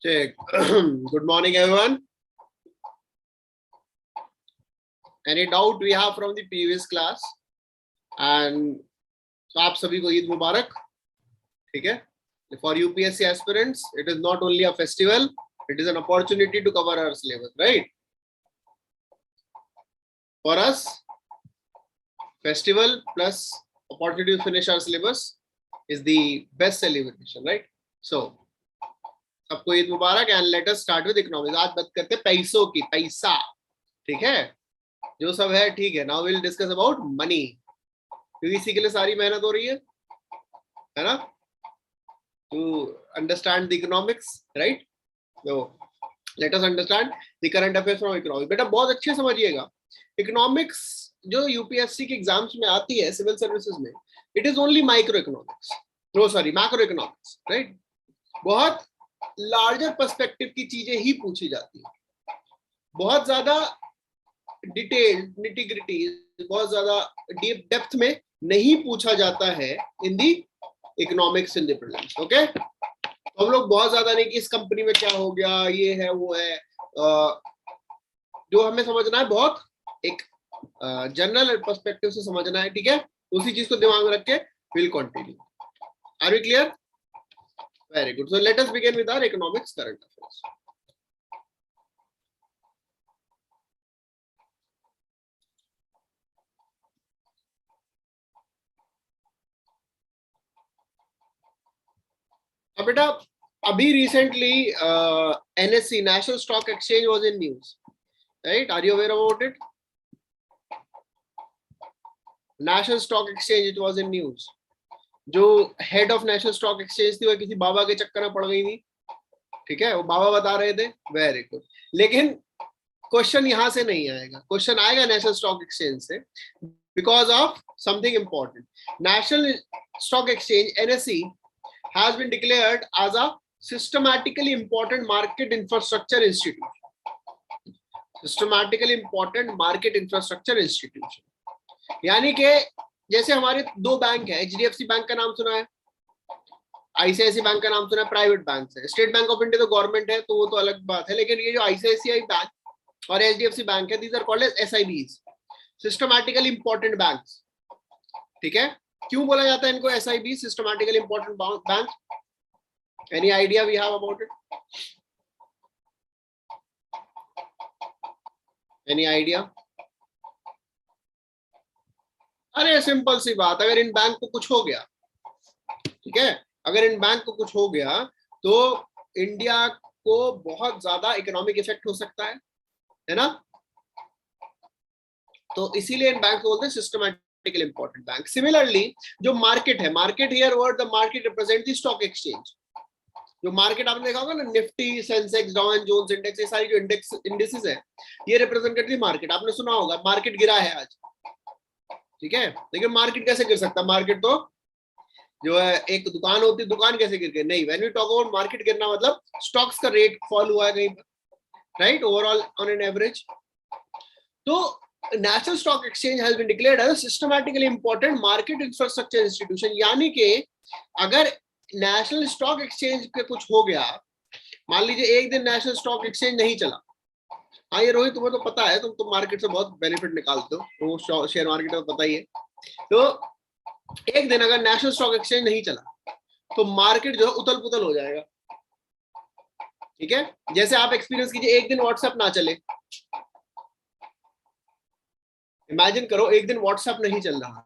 Check. Good morning, everyone. Any doubt we have from the previous class? And so आप सभी को ईद मुबारक. ठीक है? For UPSC aspirants, it is not only a festival; it is an opportunity to cover our syllabus, right? For us, festival plus opportunity to finish our syllabus is the best celebration, right? So, सबको ईद मुबारक and let us start with economics. आज बात करते हैं पैसों की, पैसा, ठीक है? जो सब है ठीक है. Now we'll discuss about money. क्योंकि इसी के लिए सारी मेहनत हो रही है ना? To understand the economics, right? So let us understand the current affairs from economics. बेटा बहुत अच्छे समझिएगा. Economics जो यूपीएससी के एग्जाम्स में आती है सिविल सर्विसेज में, it is only micro economics, no sorry macro economics, right? बहुत लार्जर पर्सपेक्टिव की चीजें ही पूछी जाती है, बहुत ज्यादा डिटेल निटी-ग्रिटी, बहुत ज्यादा डीप डेप्थ में नहीं पूछा जाता है in the economics in the prelims. Okay, तो हम लोग बहुत ज्यादा नहीं कि इस कंपनी में क्या हो गया, ये है वो है, जो हमें समझना है बहुत एक जनरल पर्सपेक्टिव से समझना है, ठीक है? उसी चीज को दिमाग में रख के will continue. Are we clear? Very good. So let us begin with our economics current affairs. अब बेटा अभी recently NSC national stock exchange was in news, right? Are you aware about it? National stock exchange, it was in news. जो head of national stock exchange थी वो किसी बाबा के चक्कर में पड़ गई थी, ठीक है? वो बाबा बता रहे थे. Very good. लेकिन क्वेश्चन यहां से नहीं आएगा, क्वेश्चन आएगा नेशनल स्टॉक एक्सचेंज से, because of something important. National stock exchange NSE has been declared as a systematically important market infrastructure institution. Systematically important market infrastructure institution. यानी कि जैसे हमारे दो बैंक है, एचडीएफसी बैंक का नाम सुना है, आईसीआईसी बैंक का नाम सुना है, प्राइवेट बैंक है. स्टेट बैंक ऑफ इंडिया तो गवर्नमेंट है, तो वो तो अलग बात है. लेकिन ये जो आईसीआईसीआई बैंक और एचडीएफसी बैंक है, these are called as SIBs, systematically important banks. ठीक है? क्यों बोला जाता है इनको SIB, systematically important bank? Any idea we have about it? Any idea? अरे सिंपल सी बात, अगर इन बैंक को कुछ हो गया, ठीक है, अगर इन बैंक को कुछ हो गया तो इंडिया को बहुत ज्यादा इकोनॉमिक इफेक्ट हो सकता है ना? तो इसीलिए इन बैंक को बोलते हैं सिस्टमैटिक important bank. Similarly, जो मार्केट है, market here word the market represent the stock exchange. जो मार्केट आपने देखा होगा ना, निफ्टी, सेंसेक्स, डाउ एंड जोन्स इंडेक्स, ये सारी जो इंडेक्सेस है, ये रिप्रेजेंट करती है मार्केट. आपने सुना होगा मार्केट गिरा है आज, ठीक है? लेकिन मार्केट कैसे गिर सकता है? मार्केट तो जो है एक दुकान होती है, दुकान कैसे गिर गई? नहीं. When we talk about market गिरना मतलब स्टॉक्स का रेट फॉल हुआ है कहीं पर, right? Overall on an average. तो National Stock Exchange has been declared as a systematically important market infrastructure institution. यानी कि अगर नेशनल स्टॉक एक्सचेंज के कुछ हो गया, मान लीजिए एक दिन नेशनल स्टॉक एक्सचेंज नहीं चला. हाँ ये रोहित तुम्हें तो पता है, तुम तो मार्केट से बहुत बेनिफिट निकालते हो, तो शेयर मार्केट में पता ही है. तो एक दिन अगर नेशनल स्टॉक एक्सचेंज नहीं चला तो मार्केट जो है उथल पुथल हो जाएगा, ठीक है? जैसे आप एक्सपीरियंस कीजिए, एक दिन व्हाट्सएप ना चले, इमेजिन करो एक दिन व्हाट्सएप नहीं चल रहा.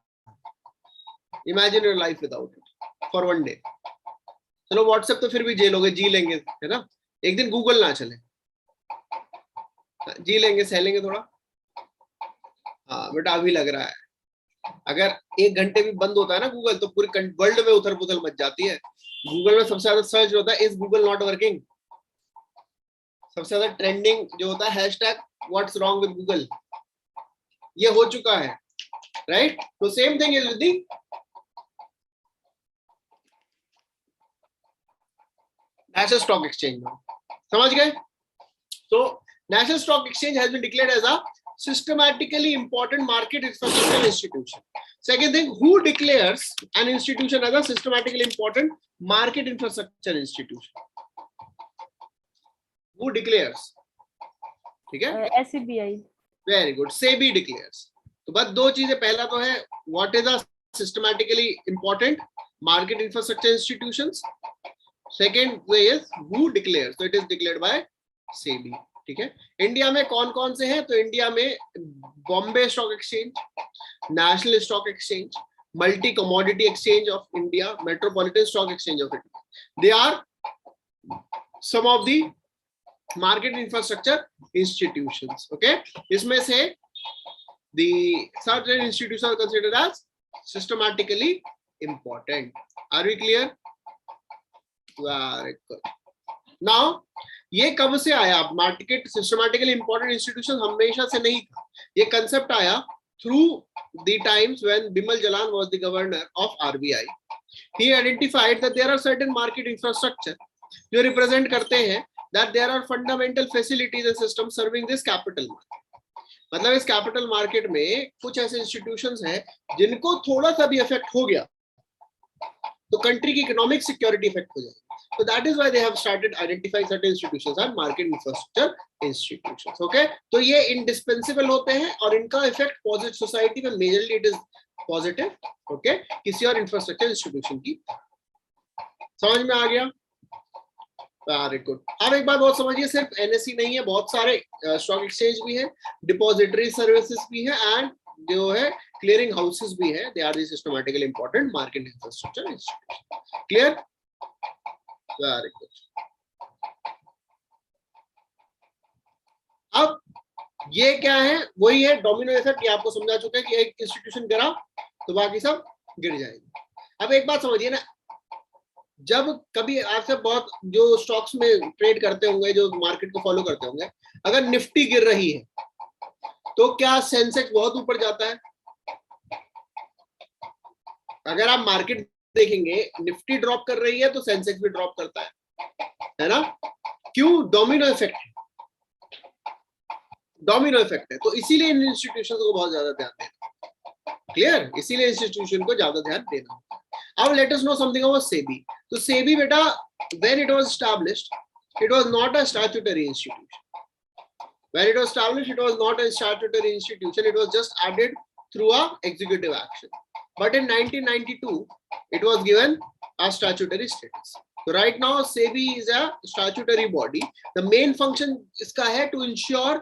Imagine your life without it for one day. चलो व्हाट्सएप तो फिर भी जी लोगे, जी लेंगे, है ना? एक दिन गूगल ना चले, जी लेंगे, सह लेंगे थोड़ा. हाँ बेटा अभी लग रहा है अगर एक घंटे भी बंद होता है ना गूगल, तो पूरी वर्ल्ड में उथल पुथल मच जाती है. गूगल में सबसे ज्यादा सर्च होता है इज गूगल नॉट वर्किंग. सबसे ज्यादा ट्रेंडिंग जो होता है hashtag what's wrong with Google. ये हो चुका है, राइट? तो same thing is with the national stock exchange. समझ गए? तो national stock exchange has been declared as a systematically important market infrastructure institution. Second thing, who declares an institution as a systematically important market infrastructure institution? Who declares? ठीक है, SEBI. Very good, SEBI declares. तो बस दो चीजें, पहला तो है what is a systematically important market infrastructure institutions. Second way is who declares, तो it is declared by SEBI. ठीक है. इंडिया में कौन कौन से हैं? तो इंडिया में Bombay stock exchange, national stock exchange, multi commodity exchange of India, metropolitan stock exchange of India. They are some of the market infrastructure institutions. Okay, इसमें से the certain institutions are considered as systematically important. Are we clear? Very good. Now, ये कब से आया? Market systematically important institution हमेशा से नहीं था. ये कंसेप्ट आया through the times when Bimal Jalan was the governor of RBI. He identified that there are certain market infrastructure जो रिप्रेजेंट करते हैं that there are fundamental facilities and systems serving this capital market. मतलब इस कैपिटल मार्केट में कुछ ऐसे institutions हैं जिनको थोड़ा सा भी इफेक्ट हो गया तो कंट्री की इकोनॉमिक सिक्योरिटी इफेक्ट हो जाएगी. So that is why they have started identifying certain institutions as market infrastructure institutions. Okay, तो ये इंडिस्पेंसिबल होते हैं और इनका इफेक्ट पॉजिटिव सोसाइटी में majorly it is positive. Okay, किसी और इंफ्रास्ट्रक्चर इंस्टीट्यूशन की. समझ में आ गया? Very good. अब एक बात बहुत समझिए, सिर्फ NSE नहीं है, बहुत सारे स्टॉक एक्सचेंज भी है, डिपॉजिटरी सर्विसेज भी है एंड जो है क्लियरिंग हाउसेस भी है. They are the systematically important market infrastructure institution. Clear? Very good. अब ये क्या है? वही है डोमिनो इफेक्ट. ये आपको समझा चुका है कि एक इंस्टीट्यूशन गिरा तो बाकी सब गिर जाएंगे. अब एक बात समझिए ना, जब कभी आपसे बहुत जो स्टॉक्स में ट्रेड करते होंगे, जो मार्केट को फॉलो करते होंगे, अगर निफ्टी गिर रही है तो क्या सेंसेक्स बहुत ऊपर जाता है? अगर आप मार्केट देखेंगे, निफ्टी ड्रॉप कर रही है तो सेंसेक्स भी ड्रॉप करता है ना? क्यों? डोमिनो इफेक्ट है. डोमिनो इफेक्ट है. तो इसीलिए इन इंस्टीट्यूशन को बहुत ज्यादा ध्यान देना. क्लियर? इसीलिए इंस्टीट्यूशन को ज्यादा ध्यान देना. Now let us know something about SEBI. So SEBI beta, when it was established, it was not a statutory institution. When it was established, it was not a statutory institution. It was just added through a executive action. But in 1992, it was given a statutory status. So right now, SEBI is a statutory body. The main function इसका है to ensure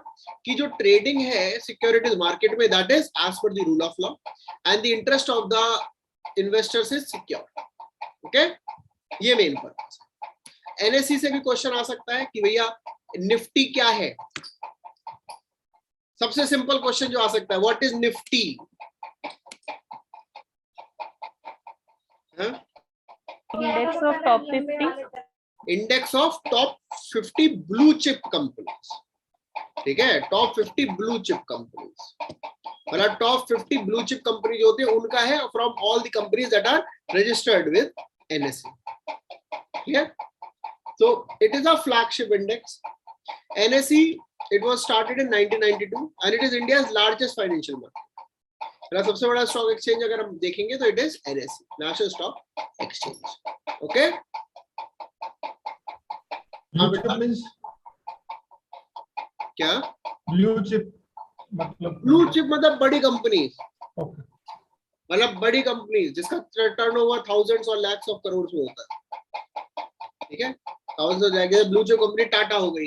कि जो trading है securities market में, that is as per the rule of law and the interest of the investors is secure. Okay, ये main purpose है. NSE से भी क्वेश्चन आ सकता है कि भैया निफ्टी क्या है. सबसे सिंपल क्वेश्चन जो आ सकता है, what is Nifty? Index of top 50. Index of top 50 blue chip companies. ठीक है, टॉप 50 ब्लू चिप कंपनीज. मतलब टॉप 50 ब्लू चिप कंपनी जो होती है उनका है from all the companies that are registered with NSE. क्लियर? So it is a flagship index. NSE, it was started in 1992 and it is India's largest financial market. मेरा सबसे बड़ा stock exchange अगर हम देखेंगे तो it is NSE, national stock exchange. Okay, क्या blue chip मतलब? ब्लू चिप मतलब बड़ी कंपनीज. ओके, मतलब बड़ी कंपनीज जिसका टर्नओवर थाउजेंड्स और लैक्स ऑफ करोड़ में होता है. ठीक है, थाउजेंड्स हो जाएंगे. ब्लू चिप कंपनी टाटा हो गई.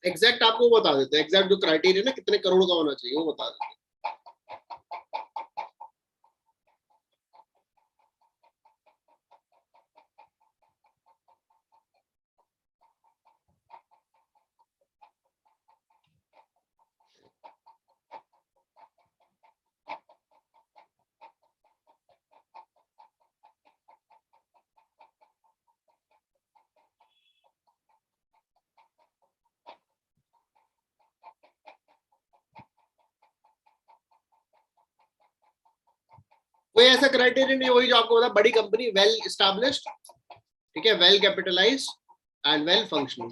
एग्जैक्ट आपको बता देते हैं, एग्जैक्ट जो क्राइटेरिया ना कितने करोड़ का होना चाहिए वो बता देते हैं. कोई ऐसा क्राइटेरिया नहीं, वही जो आपको बता, बड़ी कंपनी, वेल एस्टैब्लिश्ड ठीक है, well capitalised and well functioning,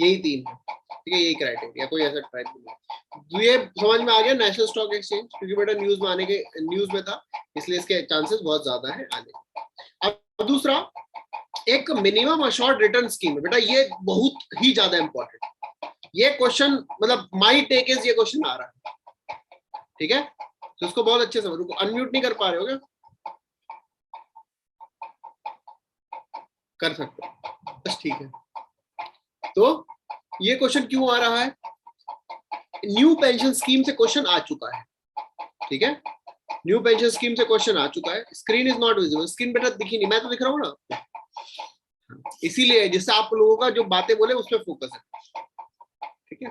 यही तीन है, ठीक है, यही क्राइटेरिया, कोई ऐसा क्राइटेरिया नहीं। ये समझ में आ गया नेशनल स्टॉक एक्सचेंज, क्योंकि बेटा न्यूज में था, इसलिए इसके चांसेस बहुत ज्यादा है आने के। अब दूसरा, एक मिनिमम अश्योर्ड रिटर्न स्कीम है बेटा, ये बहुत ही ज्यादा इंपॉर्टेंट, ये क्वेश्चन मतलब माई टेक इज ये क्वेश्चन आ रहा है, ठीक है, तो उसको बहुत अच्छे से रुको, अनम्यूट नहीं कर पा रहे हो क्या? कर सकते हो, बस ठीक है। तो ये क्वेश्चन क्यों आ रहा है? न्यू पेंशन स्कीम से क्वेश्चन आ चुका है, ठीक है, न्यू पेंशन स्कीम से क्वेश्चन आ चुका है। Screen is not visible, screen बेटा दिखी नहीं, मैं तो दिख रहा हूँ ना, इसीलिए जिससे आप लोगों का जो बातें बोले उस पर फोकस है, ठीक है।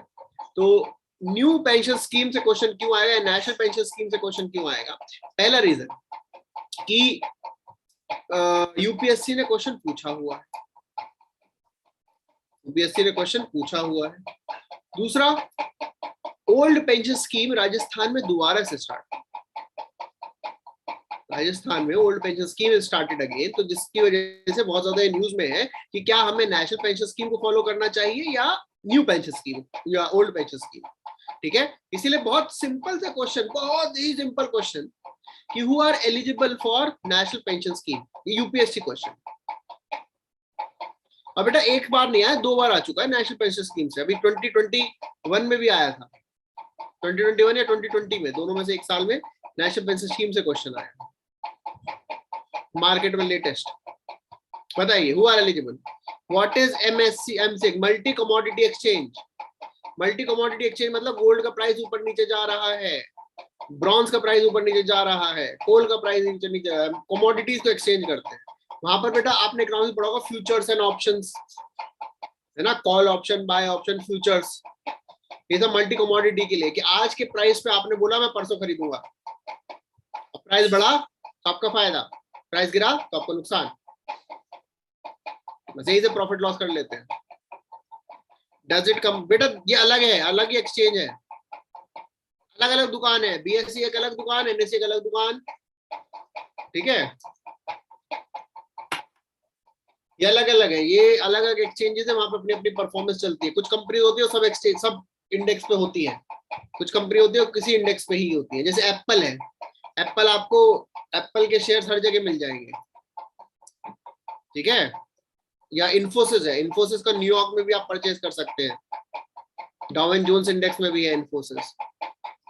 तो न्यू पेंशन स्कीम से क्वेश्चन क्यों आएगा, नेशनल पेंशन स्कीम से क्वेश्चन क्यों आएगा? पहला रीजन कि यूपीएससी ने क्वेश्चन पूछा हुआ है, यूपीएससी ने क्वेश्चन पूछा हुआ है। दूसरा, ओल्ड पेंशन स्कीम राजस्थान में दोबारा से स्टार्ट, राजस्थान में old pension scheme started again, तो जिसकी वजह से बहुत ज्यादा न्यूज में है कि क्या हमें नेशनल पेंशन स्कीम को फॉलो करना चाहिए या न्यू पेंशन स्कीम या ओल्ड पेंशन स्कीम, ठीक है। इसीलिए बहुत सिंपल सा क्वेश्चन, बहुत ही सिंपल क्वेश्चन कि who are eligible for national pension scheme, ये यूपीएससी क्वेश्चन। अब बेटा एक बार नहीं आया, 2 बार आ चुका है नेशनल पेंशन स्कीम से, अभी 2021 में भी आया था, 2021 या 2020 में, दोनों में से एक साल में नेशनल पेंशन स्कीम से क्वेश्चन आया मार्केट में लेटेस्ट। बताइए, who are eligible? What is MSC MCX, multi commodity exchange. Multi commodity exchange मतलब गोल्ड का प्राइस ऊपर नीचे जा रहा है, ब्रॉन्ज का प्राइस ऊपर नीचे जा रहा है, कोल का प्राइस नीचे नीचे, कमोडिटीज को एक्सचेंज करते हैं। वहां पर बेटा आपने इकोनॉमिक्स पढ़ा होगा, फ्यूचर्स एंड ऑप्शंस, है ना, call option, by option, futures, ये सब मल्टी कमोडिटी के लिए, कि आज के प्राइस पे आपने बोला मैं परसों खरीदूंगा, प्राइस बढ़ा तो आपका फायदा, प्राइस गिरा तो आपको नुकसान, बस यही से प्रॉफिट लॉस कर लेते हैं। डज इट कम, बेटा ये अलग है, अलग ही एक्सचेंज है, अलग अलग दुकान है, बीएससी एक अलग दुकान, एनएससी एक अलग दुकान, ठीक है, ये अलग अलग है, ये अलग अलग एक्सचेंजेस है, वहां पर अपनी अपनी परफॉर्मेंस चलती है। कुछ कंपनी होती है सब एक्सचेंज, सब इंडेक्स पे होती है, कुछ कंपनी होती है किसी इंडेक्स पे ही होती है, जैसे एप्पल है, एप्पल आपको, एप्पल के शेयर्स हर जगह मिल जाएंगे, ठीक है, या इन्फोसिस है, इन्फोसिस का न्यूयॉर्क में भी आप परचेज कर सकते हैं, डाउ एंड जोन्स इंडेक्स में भी है इन्फोसिस,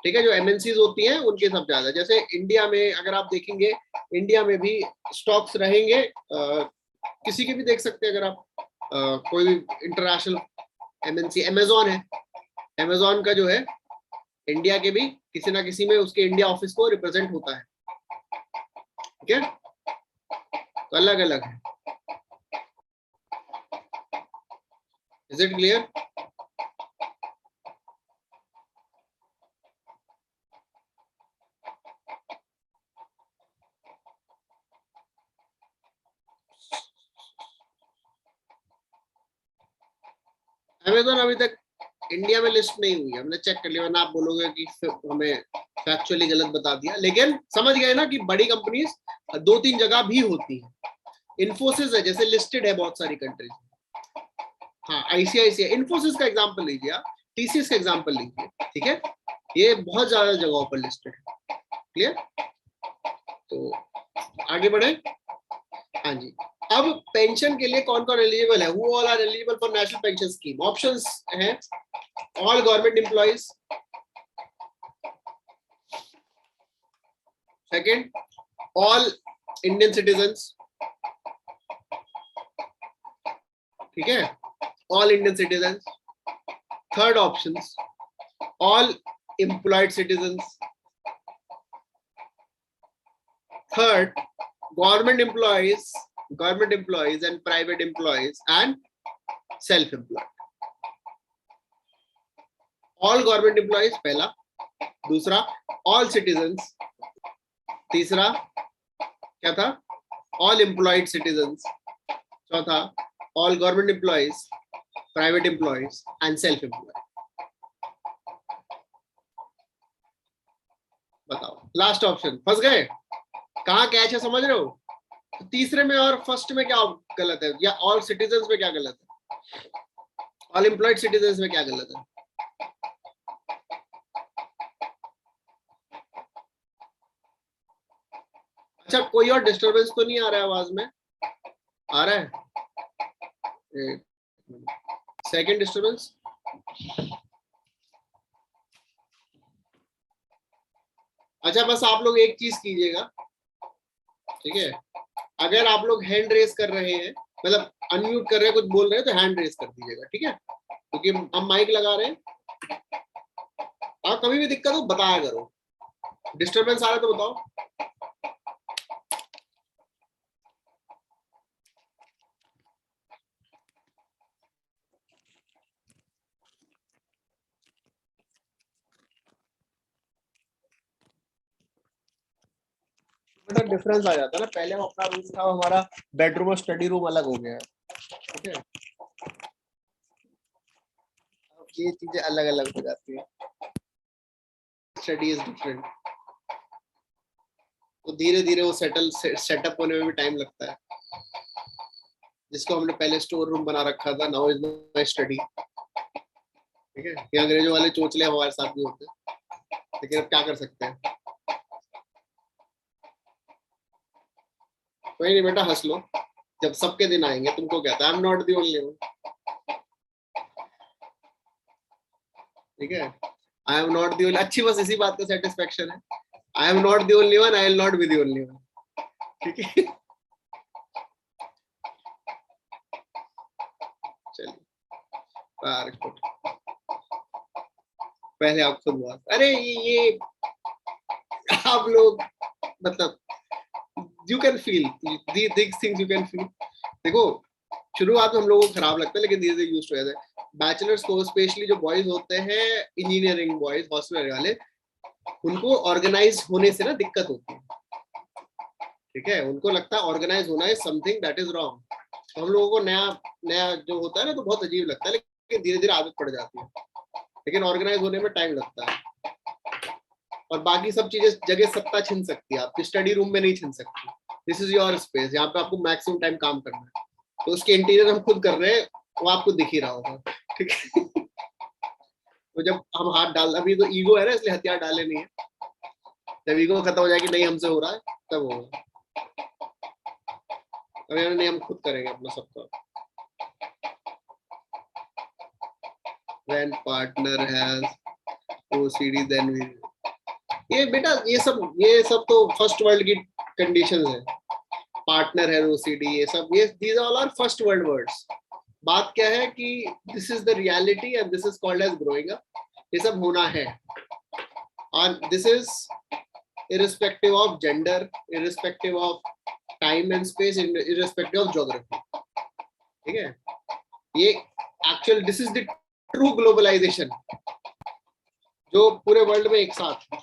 ठीक है, जो एमएनसीज होती हैं उनके सब ज्यादा। जैसे इंडिया में अगर आप देखेंगे, इंडिया में भी स्टॉक्स रहेंगे, किसी के भी देख सकते हैं अगर आप, कोई भी इंटरनेशनल एमएनसी, अमेजॉन है, अमेजॉन का जो है इंडिया के भी किसी ना किसी में उसके इंडिया ऑफिस को रिप्रेजेंट होता है, ठीक है, तो अलग अलग है। Is it clear? अमेजॉन अभी तक इंडिया में लिस्ट नहीं हुई, हमने चेक कर लिया, वरना आप बोलोगे कि हमें फैक्चुअली गलत बता दिया, लेकिन समझ गए ना कि बड़ी कंपनीज 2-3 जगह भी होती है। इन्फोसिस है जैसे लिस्टेड है बहुत सारी कंट्रीज, हाँ, आईसीआईसीआई, इन्फोसिस का एग्जांपल लीजिए आप, टीसीएस का एग्जांपल लीजिए, ठीक है, ये बहुत ज्यादा जगहों पर लिस्टेड है। क्लियर? तो आगे बढ़े। हाँ जी, अब पेंशन के लिए कौन कौन एलिजिबल है? Who all are eligible for national pension scheme? Options हैं, all government employees, second all Indian citizens, ठीक है, all Indian citizens. Third options all employed citizens. Third government employees and private employees and self-employed. All government employees पहला, दूसरा all citizens, तीसरा क्या था, all employed citizens, चौथा all government employees, private employees and self-employed. बताओ, last option, फंस गए? कहाँ कैच है समझ रहे हो? तो तीसरे में और फर्स्ट में क्या गलत है, या ऑल सिटीजन्स में क्या गलत है, ऑल एम्प्लॉयड सिटीजन्स में क्या गलत है? अच्छा, कोई और डिस्टरबेंस तो नहीं आ रहा है आवाज में? आ रहा है? Second disturbance. अच्छा, बस आप लोग एक चीज कीजिएगा, ठीक है, अगर आप लोग हैंड रेस कर रहे हैं, मतलब अनम्यूट कर रहे हैं, कुछ बोल रहे हैं, तो हैंड रेस कर दीजिएगा, ठीक है, क्योंकि हम माइक लगा रहे हैं। आप कभी भी दिक्कत हो बताया करो, डिस्टरबेंस आ रहा है तो बताओ। बड़ा डिफरेंस आ जाता है ना, पहले हम अपना रूम था, हमारा बेडरूम और स्टडी रूम अलग हो गया है, ठीक है, अब ये चीजें अलग अलग हो जाती है, स्टडी इज डिफरेंट, तो धीरे धीरे वो सेटअप होने में भी टाइम लगता है। जिसको हमने पहले स्टोर रूम बना रखा था, नाउ इज माय स्टडी, ठीक है, ये अंग्रेजों वाले चोचले हमारे साथ भी होते हैं, लेकिन अब क्या कर सकते हैं। कोई नहीं बेटा, हंस लो, जब सबके दिन आएंगे तुमको क्या था, I am not the only one, ठीक है, I am not the only, अच्छी बस इसी बात का सेटिस्फेक्शन है, I am not the only one, I will not be the only one, ठीक है। चलिए, पहले आप खुद बात, अरे ये आप लोग, मतलब you can feel this things, you can feel. देखो, शुरुआत में हम लोगों को खराब लगता है, लेकिन धीरे धीरे यूज्ड हो जाते हैं। बैचलर्स को स्पेशली जो बॉयज होते हैं, इंजीनियरिंग बॉयज, हॉस्टल वाले, उनको ऑर्गेनाइज होने से ना दिक्कत होती है, ठीक है, उनको लगता है ऑर्गेनाइज होना है समथिंग दैट इज रॉन्ग। तो हम लोगों को नया नया जो होता है ना, तो बहुत अजीब लगता है, लेकिन धीरे धीरे आदत पड़ जाती है, लेकिन ऑर्गेनाइज होने में टाइम लगता है। और बाकी सब चीजें जगह सत्ता छीन सकती है, आपकी स्टडी रूम में नहीं छीन सकती। दिस इज योर स्पेस, यहाँ पे आपको मैक्सिमम टाइम काम करना है, तो उसके इंटीरियर हम खुद कर रहे हैं, वो आपको दिख ही रहा होगा, ठीक है। तो जब हम हाथ डाल, अभी तो ईगो है ना, इसलिए हथियार डाले नहीं है, जब ईगो खत्म हो जाएगी, नहीं हमसे हो रहा है, तब होगा। अभी नहीं, हम खुद करेंगे अपना सबका। When partner has OCD then we, ये बेटा ये सब तो फर्स्ट वर्ल्ड की कंडीशंस है, पार्टनर है ओसीडी, ये सब, ये these all are first world words. बात क्या है कि this is the reality and this is called as growing up, ये सब होना है, और this is irrespective of gender, irrespective of time and space, irrespective of geography, ठीक है, ये actual, this is the true globalisation, जो पूरे वर्ल्ड में एक साथ है।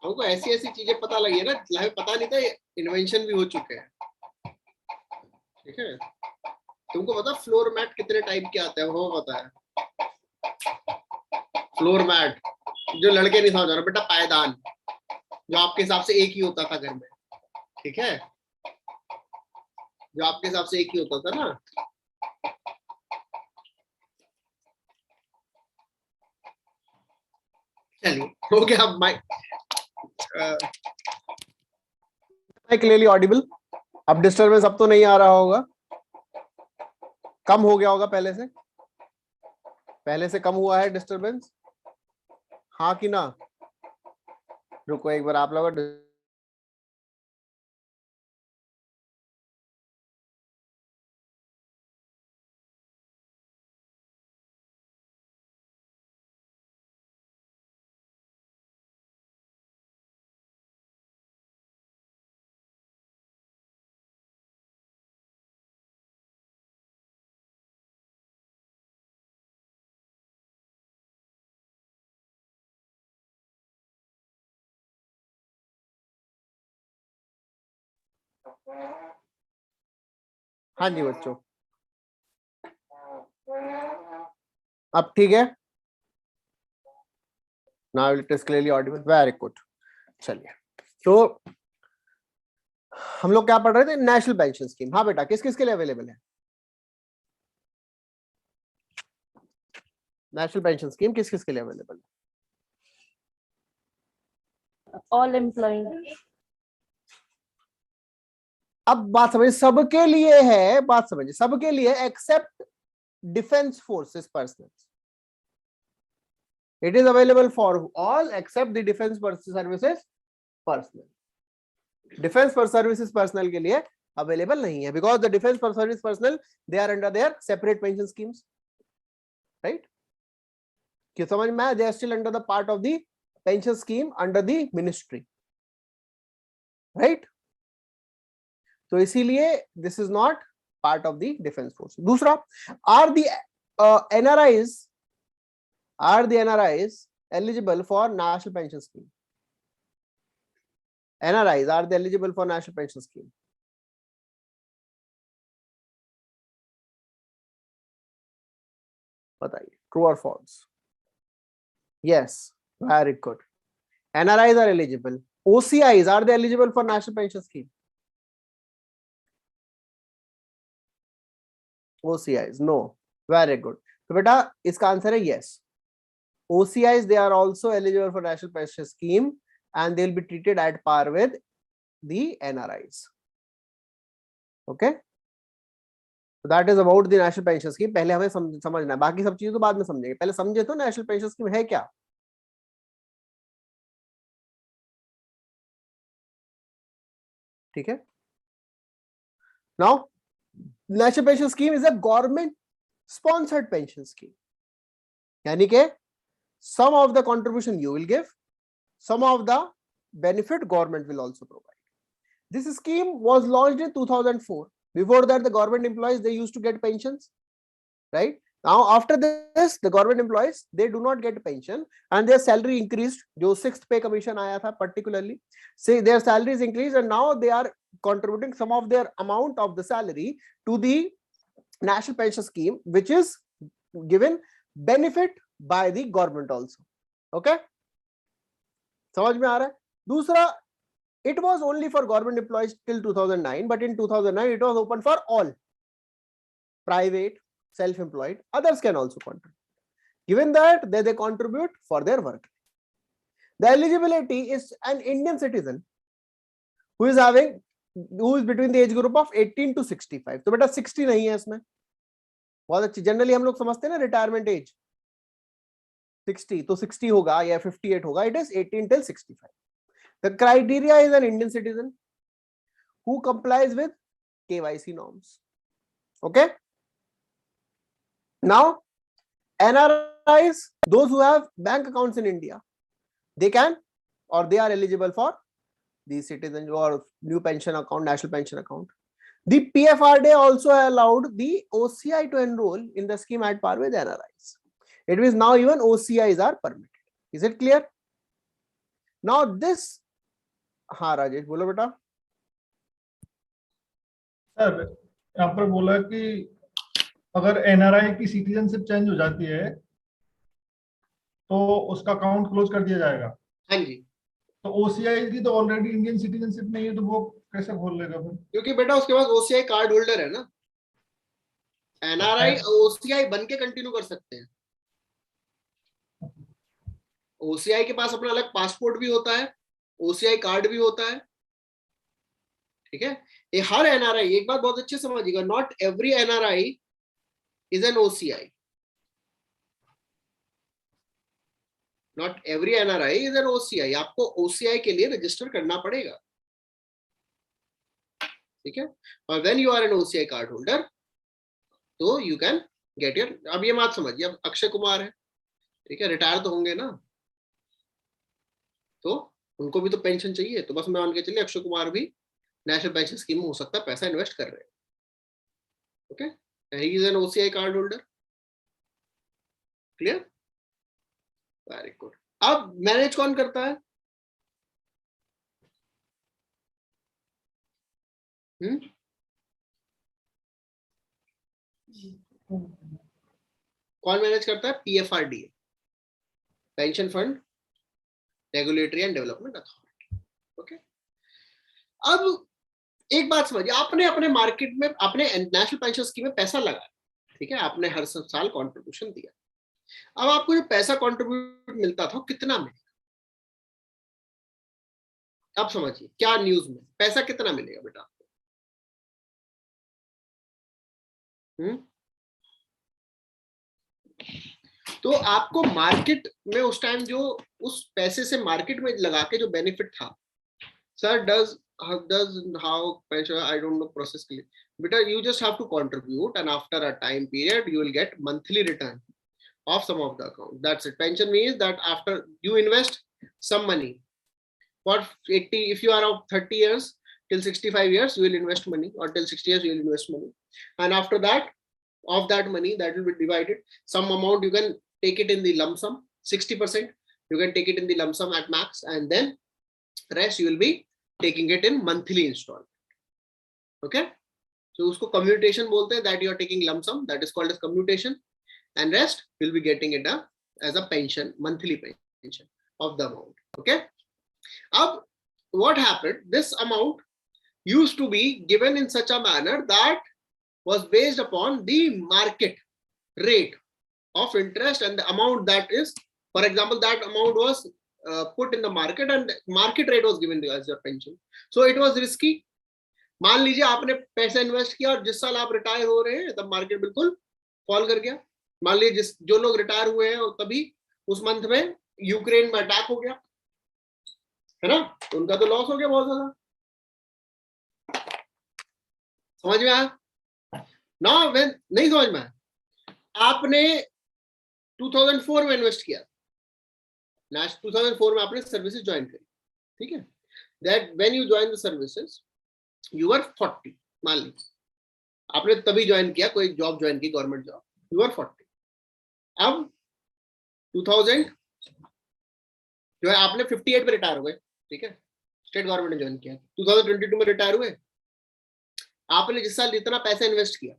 हमको ऐसी ऐसी चीजें पता लगी है ना, हमें पता नहीं था इन्वेंशन भी हो चुके हैं, ठीक है। तुमको पता फ्लोर मैट कितने टाइप के आते हैं, वो पता है? फ्लोर मैट, जो लड़के नहीं समझ रहे बेटा, पायदान, जो आपके हिसाब से एक ही होता था घर में, ठीक है, जो आपके हिसाब से एक ही होता था ना। चलिए, हो गया, अब माइक क्लियरली ऑडिबल, अब डिस्टरबेंस अब तो नहीं आ रहा होगा, कम हो गया होगा, पहले से कम हुआ है डिस्टरबेंस, हाँ कि ना? रुको एक बार आप लोग, हाँ जी बच्चों, अब ठीक है, now it is clearly Audible, very good. चलिए, तो हम लोग क्या पढ़ रहे थे, नेशनल पेंशन स्कीम। हाँ बेटा, किस किस के लिए अवेलेबल है नेशनल पेंशन स्कीम, किस किस के लिए अवेलेबल है? all employees. अब बात समझिए, सबके लिए है, बात समझिए, सबके लिए except defence forces personnel. It is available for all except the defence services personnel. Defence services personnel के लिए अवेलेबल नहीं है, because the defence service personnel they are under their separate pension schemes, right? क्यों समझ में आया? They are still under the part of the pension scheme under the ministry, right? तो इसीलिए this is not part of the defence force. दूसरा, are the NRIs eligible for national pension scheme? NRIs, are they eligible for national pension scheme? बताइए, true or false? Yes, very good. NRIs are eligible. OCIs, are they eligible for national pension scheme? OCIs, no. Very good. तो बेटा इसका answer है yes. OCIs, they are also eligible for national pension scheme and they will be treated at par with the NRIs. Okay? So that is about the national pension scheme. पहले हमें समझना है, बाकी सब चीजें तो बाद में समझेंगे, पहले समझे तो नेशनल पेंशन स्कीम है क्या। ठीक है, now national pension scheme is a government sponsored pension scheme, यानी कि some of the contribution you will give, some of the benefit government will also provide. This scheme was launched in 2004. Before that, the government employees, they used to get pensions, right? Now after this, the government employees, they do not get pension and their salary increased. जो sixth pay commission आया था particularly, say their salaries increased and now they are contributing some of their amount of the salary to the national pension scheme, which is given benefit by the government also. Okay, समझ में आ रहा है? दूसरा, it was only for government employees till 2009, but in 2009 it was open for all, private, self-employed, others can also contribute, given that they contribute for their work. The eligibility is an Indian citizen who is between the age group of 18 to 65. तो बेटा 60 नहीं है इसमें, बहुत अच्छी, generally हम लोग समझते हैं ना रिटायरमेंट एज 60, तो 60 होगा या 58 होगा, it is 18 till 65. The criteria is an Indian citizen who complies with KYC norms. Okay, now NRIs, those who have bank accounts in India, they can or they are eligible for the citizen or new pension account, national pension account. The PFRDA also allowed the OCI to enroll in the scheme at par with NRIs. It means now even OCIs are permitted. Is it clear? Now this, हाँ राजेश बोलो बेटा। Sir यहाँ पर बोला कि अगर NRI की citizenship change हो जाती है तो उसका अकाउंट क्लोज कर दिया जाएगा। हाँ जी, तो ओसीआई की तो ऑलरेडी इंडियन सिटीजनशिप नहीं है, तो वो कैसे खोल लेगा फिर? क्योंकि बेटा उसके पास OCI कार्ड होल्डर है ना, NRI OCI बन के कंटिन्यू कर सकते हैं। OCI के पास अपना अलग पासपोर्ट भी होता है, OCI कार्ड भी होता है, ठीक है। ये हर NRI, एक बात बहुत अच्छे समझिएगा, not every NRI is an OCI, not every NRI is an OCI। आपको OCI के लिए रजिस्टर करना पड़ेगा, ठीक है। और when you are an OCI card holder तो यू कैन गेट योर, अब ये बात समझिए, अब अक्षय कुमार है, ठीक है, रिटायर तो होंगे ना, तो उनको भी तो पेंशन चाहिए, तो बस मान के चलिए अक्षय कुमार भी नेशनल पेंशन स्कीम में हो सकता है पैसा इन्वेस्ट कर रहे हैं। Okay, he is an OCI card holder. Clear, very good. अब मैनेज कौन करता है? कौन मैनेज करता है? PFRDA, pension fund regulatory and development authority. Okay, अब एक बात समझिए, आपने अपने मार्केट में अपने नेशनल पेंशन स्कीम में पैसा लगाया, ठीक है, आपने हर साल कंट्रीब्यूशन दिया। अब आपको जो पैसा कंट्रीब्यूट मिलता था कितना मिलेगा? अब समझिए क्या न्यूज में पैसा कितना मिलेगा बेटा आपको? तो आपको मार्केट में उस टाइम जो उस पैसे से मार्केट में लगा के जो बेनिफिट था, sir does how pension, I don't know process clear, beta you just have to contribute and after a time period you will get monthly return of some of the account. That's it. Pension means that after you invest some money for 80, if you are of 30 years till 65 years you will invest money, or till 60 years you will invest money, and after that of that money that will be divided, some amount you can take it in the lump sum, 60% you can take it in the lump sum at max, and then rest you will be taking it in monthly installment. Okay, so usko commutation bolte hain, that you are taking lump sum, that is called as commutation, and rest will be getting it as a pension, monthly pension of the amount. Okay, now what happened, this amount used to be given in such a manner that was based upon the market rate of interest and the amount that is, for example, that amount was put in the market and market rate was given as your pension. So it was risky. मान लीजिए आपने पैसा invest किया और जिस साल आप retire हो रहे हैं तब मार्केट बिल्कुल फॉल कर गया। मान लीजिए जो लोग रिटायर हुए हैं और तभी उस मंथ में यूक्रेन में अटैक हो गया, है ना, उनका तो लॉस हो गया बहुत ज्यादा। समझ में आया ना? नहीं समझ में आया? आपने 2004 में इन्वेस्ट किया, 2004 में आपने सर्विसेज ज्वाइन करी, ठीक है, that when you join the services you are 40, मान लीजिए आपने तभी ज्वाइन किया, कोई जॉब ज्वाइन की, गवर्नमेंट जॉब, यू आर 40। अब 2000 जो है आपने 58 पे रिटायर हो गए, ठीक है, स्टेट गवर्नमेंट ने ज्वाइन किया, 2022 में रिटायर हुए, आपने जिस साल जितना पैसा इन्वेस्ट किया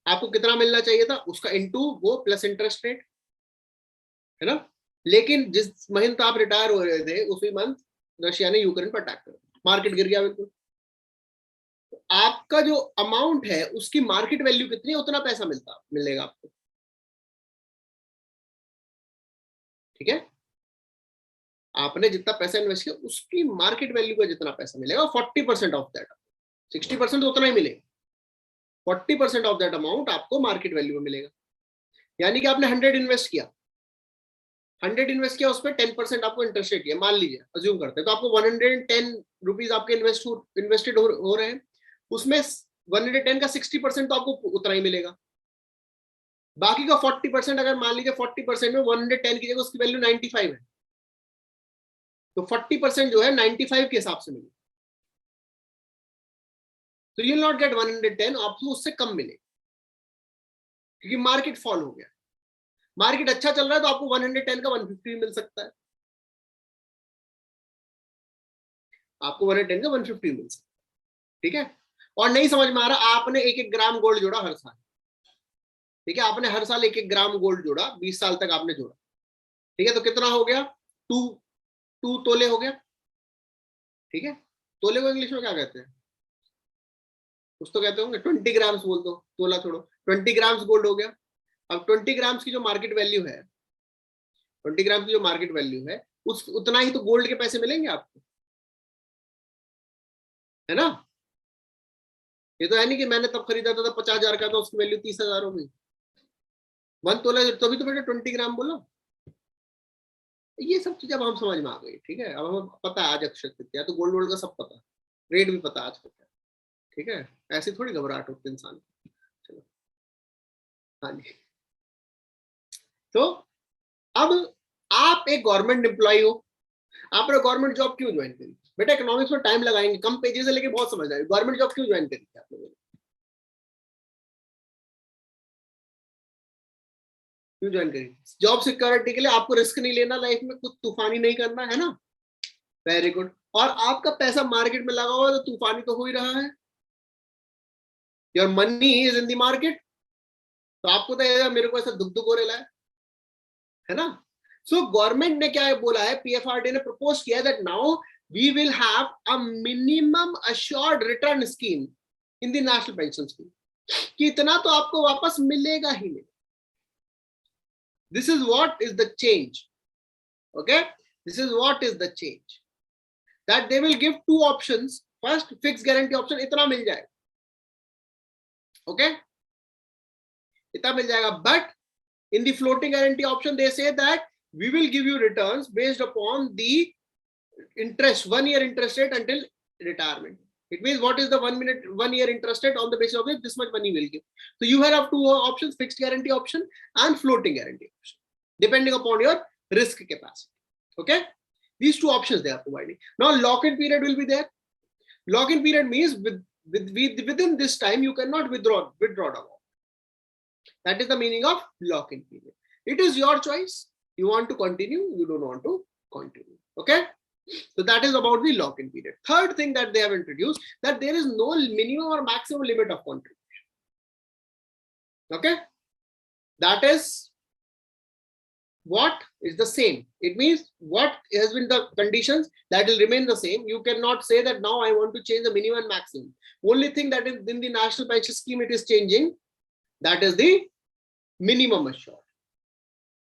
आपको कितना मिलना चाहिए था उसका इनटू वो प्लस इंटरेस्ट रेट, है ना, लेकिन जिस मंथ आप रिटायर हो रहे थे उसी मंथ रशिया ने यूक्रेन पर अटैक कर, मार्केट गिर गया बिल्कुल। तो आपका जो अमाउंट है उसकी मार्केट वैल्यू कितनी है उतना पैसा मिलेगा आपको, ठीक है, आपने जितना पैसा इन्वेस्ट किया उसकी मार्केट वैल्यू का जितना पैसा मिलेगा 40% ऑफ दैट, 60% तो उतना ही मिलेगा, 40% ऑफ दैट अमाउंट आपको मार्केट वैल्यू में मिलेगा। यानी कि आपने 100 इन्वेस्ट किया, 100 इन्वेस्ट किया, उस पर 10% आपको इंटरेस्ट रेट है, मान लीजिए अज्यूम करते हैं, तो आपको 110 रुपीज आपके इन्वेस्टेड हो रहे हैं, उसमें 110 का 60% तो आपको उतना ही मिलेगा, बाकी का 40%, अगर मान लीजिए 40% में 110 की जगह उसकी वैल्यू 95 है, तो 40% जो है 95 के हिसाब से मिलेगा, तो यू विल नॉट गेट 110, आपको उससे कम मिलेगा क्योंकि मार्केट फॉल हो गया। मार्केट अच्छा चल रहा है तो आपको 110 का 150 मिल सकता है, आपको 110 का 150 मिल सकता है, ठीक है। और नहीं समझ में आ रहा, आपने 1-1 ग्राम गोल्ड जोड़ा हर साल, ठीक है, आपने हर साल 1-1 ग्राम गोल्ड जोड़ा, 20 साल तक आपने जोड़ा, ठीक है, तो कितना हो गया, 2 तोले हो गया, ठीक है। तोले को इंग्लिश में क्या कहते हैं, कुछ तो कहते होंगे, 20 ग्राम्स बोल दो, तोला छोड़ो, 20 ग्राम्स गोल्ड हो गया। अब 20 ग्राम्स की जो मार्केट वैल्यू है, 20 ग्राम की जो मार्केट वैल्यू है उस उतना ही तो गोल्ड के पैसे मिलेंगे आपको, है ना। ये तो है नहीं कि मैंने तब खरीदा था 50,000 का, तो उसकी वैल्यू 30,000 हो गई, 1 तोला, तभी तो बेटा 20 ग्राम बोला। ये सब चीजें अब हम समझ में आ गई, ठीक है, अब हमें पता है आज अक्षर कितना है, तो गोल्ड वोल्ड का सब पता है, रेट भी पता है आज कितना, ठीक है, ऐसी थोड़ी घबराहट होती है इंसान। चलो, हाँ जी, तो अब आप एक गवर्नमेंट एम्प्लॉय हो, आपने गवर्नमेंट जॉब क्यों ज्वाइन करी बेटा? इकोनॉमिक्स में टाइम लगाएंगे, कम पेजेस है लेकिन बहुत समझ आएगी। गवर्नमेंट जॉब क्यों ज्वाइन करी थी आप लोगों ने? क्यों ज्वाइन करी? जॉब सिक्योरिटी के लिए, आपको रिस्क नहीं लेना लाइफ में, कुछ तूफानी नहीं करना, है ना, वेरी गुड। और आपका पैसा मार्केट में लगा हुआ है तो तूफानी तो हो ही रहा है, your money is in the market, तो आपको तो ये मेरे को ऐसा दुख दुख हो रहा है ना। सो गवर्नमेंट ने क्या बोला है, पीएफआरडी ने प्रपोज किया that now we will have a minimum assured return scheme in the national pension scheme, कि इतना तो आपको वापस मिलेगा ही नहीं. This is what is the change. Okay, this is what is the change, that they will give two options. First, fix guarantee option, इतना मिल जाएगा. ओके, इतना मिल जाएगा. But in the floating guarantee option they say that we will give you returns based upon the interest, 1 year interest rate until retirement. It means what is the 1 year interest rate, on the basis of it this much money will give. So you have two options, fixed guarantee option and floating guarantee option, depending upon your risk capacity. Okay, these two options they are providing. Now lock-in period will be there. Lock-in period means within this time you cannot withdraw the amount. That is the meaning of lock-in period. It is your choice. You want to continue, you don't want to continue. Okay, so that is about the lock-in period. Third thing that they have introduced, that there is no minimum or maximum limit of contribution. Okay, that is what is the same. It means what has been the conditions, that will remain the same. You cannot say that now I want to change the minimum and maximum. Only thing that is in the national pension scheme it is changing, that is the minimum assured.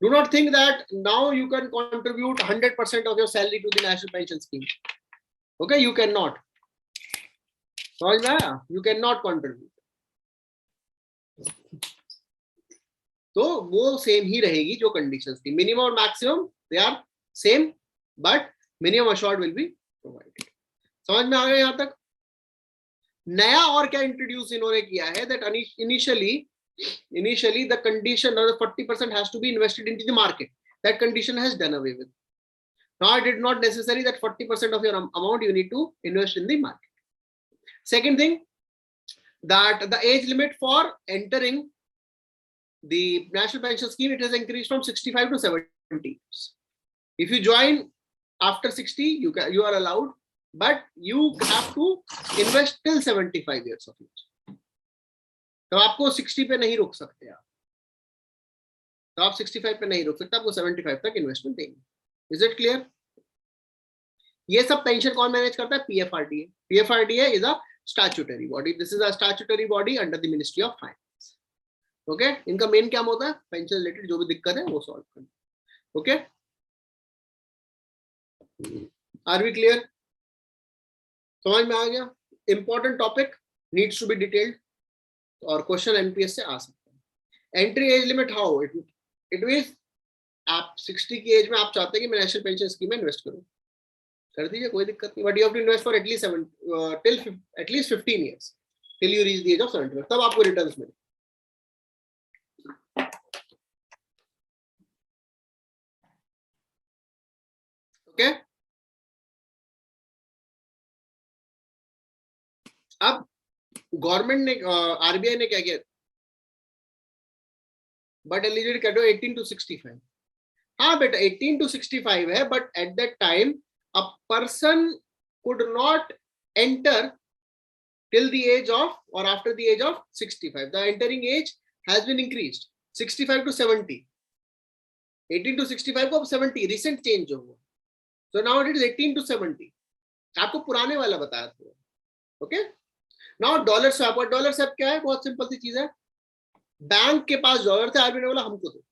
Do not think that now you can contribute 100% of your salary to the national pension scheme. Okay, you cannot. You cannot contribute. तो वो same ही रहेगी जो conditions थी. Minimum और maximum they are same, but minimum assured will be provided. समझ में आ गया यहाँ तक? नया और क्या इंट्रोड्यूस इन्होंने किया है, that initially the condition of 40% has to be invested into the market. That condition has done away with. Now it is not necessary that 40% of your amount you need to invest in the market. Second thing, that the age limit for entering the national pension scheme, it has increased from 65 to 70 years. If you join after 60, you are allowed, but you have to invest till 75 years of age. तो आपको 60 पे नहीं रोक सकते आप. तो आप 65 पे नहीं रोक सकते, आपको 75 तक इन्वेस्टमेंट देंगे. Is it clear? ये सब पेंशन कौन मैनेज करता है? PFRDA. PFRDA is a statutory body. This is a statutory body under the ministry of finance. Okay, इनका मेन काम होता है पेंशन रिलेटेड जो भी दिक्कत है वो सॉल्व करना. Okay, are we clear? समझ में आ गया? Important topic, needs to be detailed, और क्वेश्चन एमपीएस से आ सकते हैं. Entry age limit, how it means आप 60 की एज में आप चाहते हैं कि मैं नेशनल पेंशन स्कीम में इन्वेस्ट करूं, कर दीजिए, कोई दिक्कत नहीं. But you have to invest for at least 15 years till you reach the age of 70, तब आपको रिटर्न्स मिले. ओके, अब गवर्नमेंट ने, आरबीआई ने क्या किया, बट एलिजिबिलिटी कर दो 18 to 65. हाँ बेटा 18 to 65 है, but at that time a person could not enter till the age of or after the age of 65. The entering age has been increased 65 to 70. 18 to 65 को अब 70 recent change हो गया. So now it is 18 to 70. आपको पुराने वाला बताया था. Okay, now dollar swap. और डॉलर स्वैप क्या है? बहुत सिंपल सी चीज है. बैंक के पास डॉलर थे, आरबीआई ने बोला हमको दो.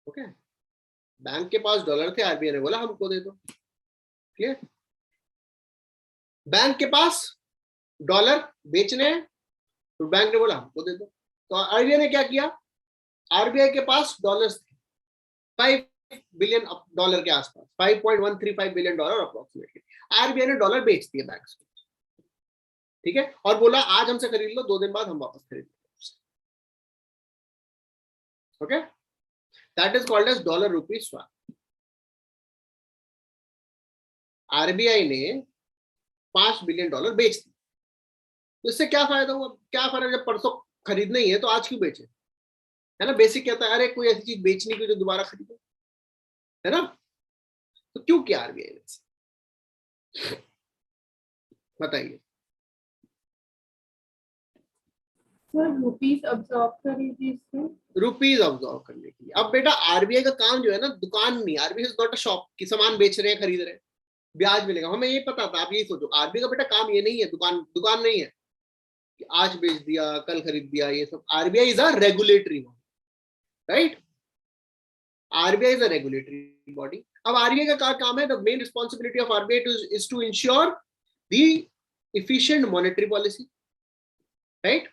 ओके, बैंक के पास डॉलर थे, आरबीआई ने बोला हमको दे दो. क्लियर? बैंक के पास डॉलर बेचने हैं, तो बैंक ने बोला हमको दे दो. तो आरबीआई ने क्या किया? आरबीआई के पास डॉलर्स थे 5 बिलियन डॉलर के आसपास, $5.135 बिलियन अप्रोक्सीमेटली. आरबीआई ने डॉलर बेच दिए बैंक को. ठीक है, और बोला आज हमसे खरीद लो, 2 दिन बाद हम वापस खरीद लो. Okay, that is called as dollar rupee swap. RBI ने $5 बिलियन बेच दिए. तो इससे क्या फायदा हुआ? क्या फायदा? जब परसों खरीदना ही है तो आज क्यों बेचे? है ना, बेसिक कहता है अरे कोई ऐसी चीज बेचनी की जो दोबारा खरीदो, है ना. तो क्यों किया आरबीआई ने? बताइए. सर रुपीस अब्सॉर्ब करेगी इससे, रुपीज ऑब्जॉर्व करने के लिए। अब बेटा आरबीआई का काम जो है ना, दुकान नहीं, RBI is not a shop की सामान बेच रहे हैं खरीद रहे हैं ब्याज मिलेगा, हमें ये पता था। आप यही सोचो आरबीआई का बेटा काम ये नहीं है, दुकान नहीं है कि आज बेच दिया कल खरीद दिया, ये सब। RBI is a regulatory body, right? RBI is a regulatory body. अब आरबीआई का क्या काम है? The main responsibility of RBI is to ensure the efficient monetary policy, right?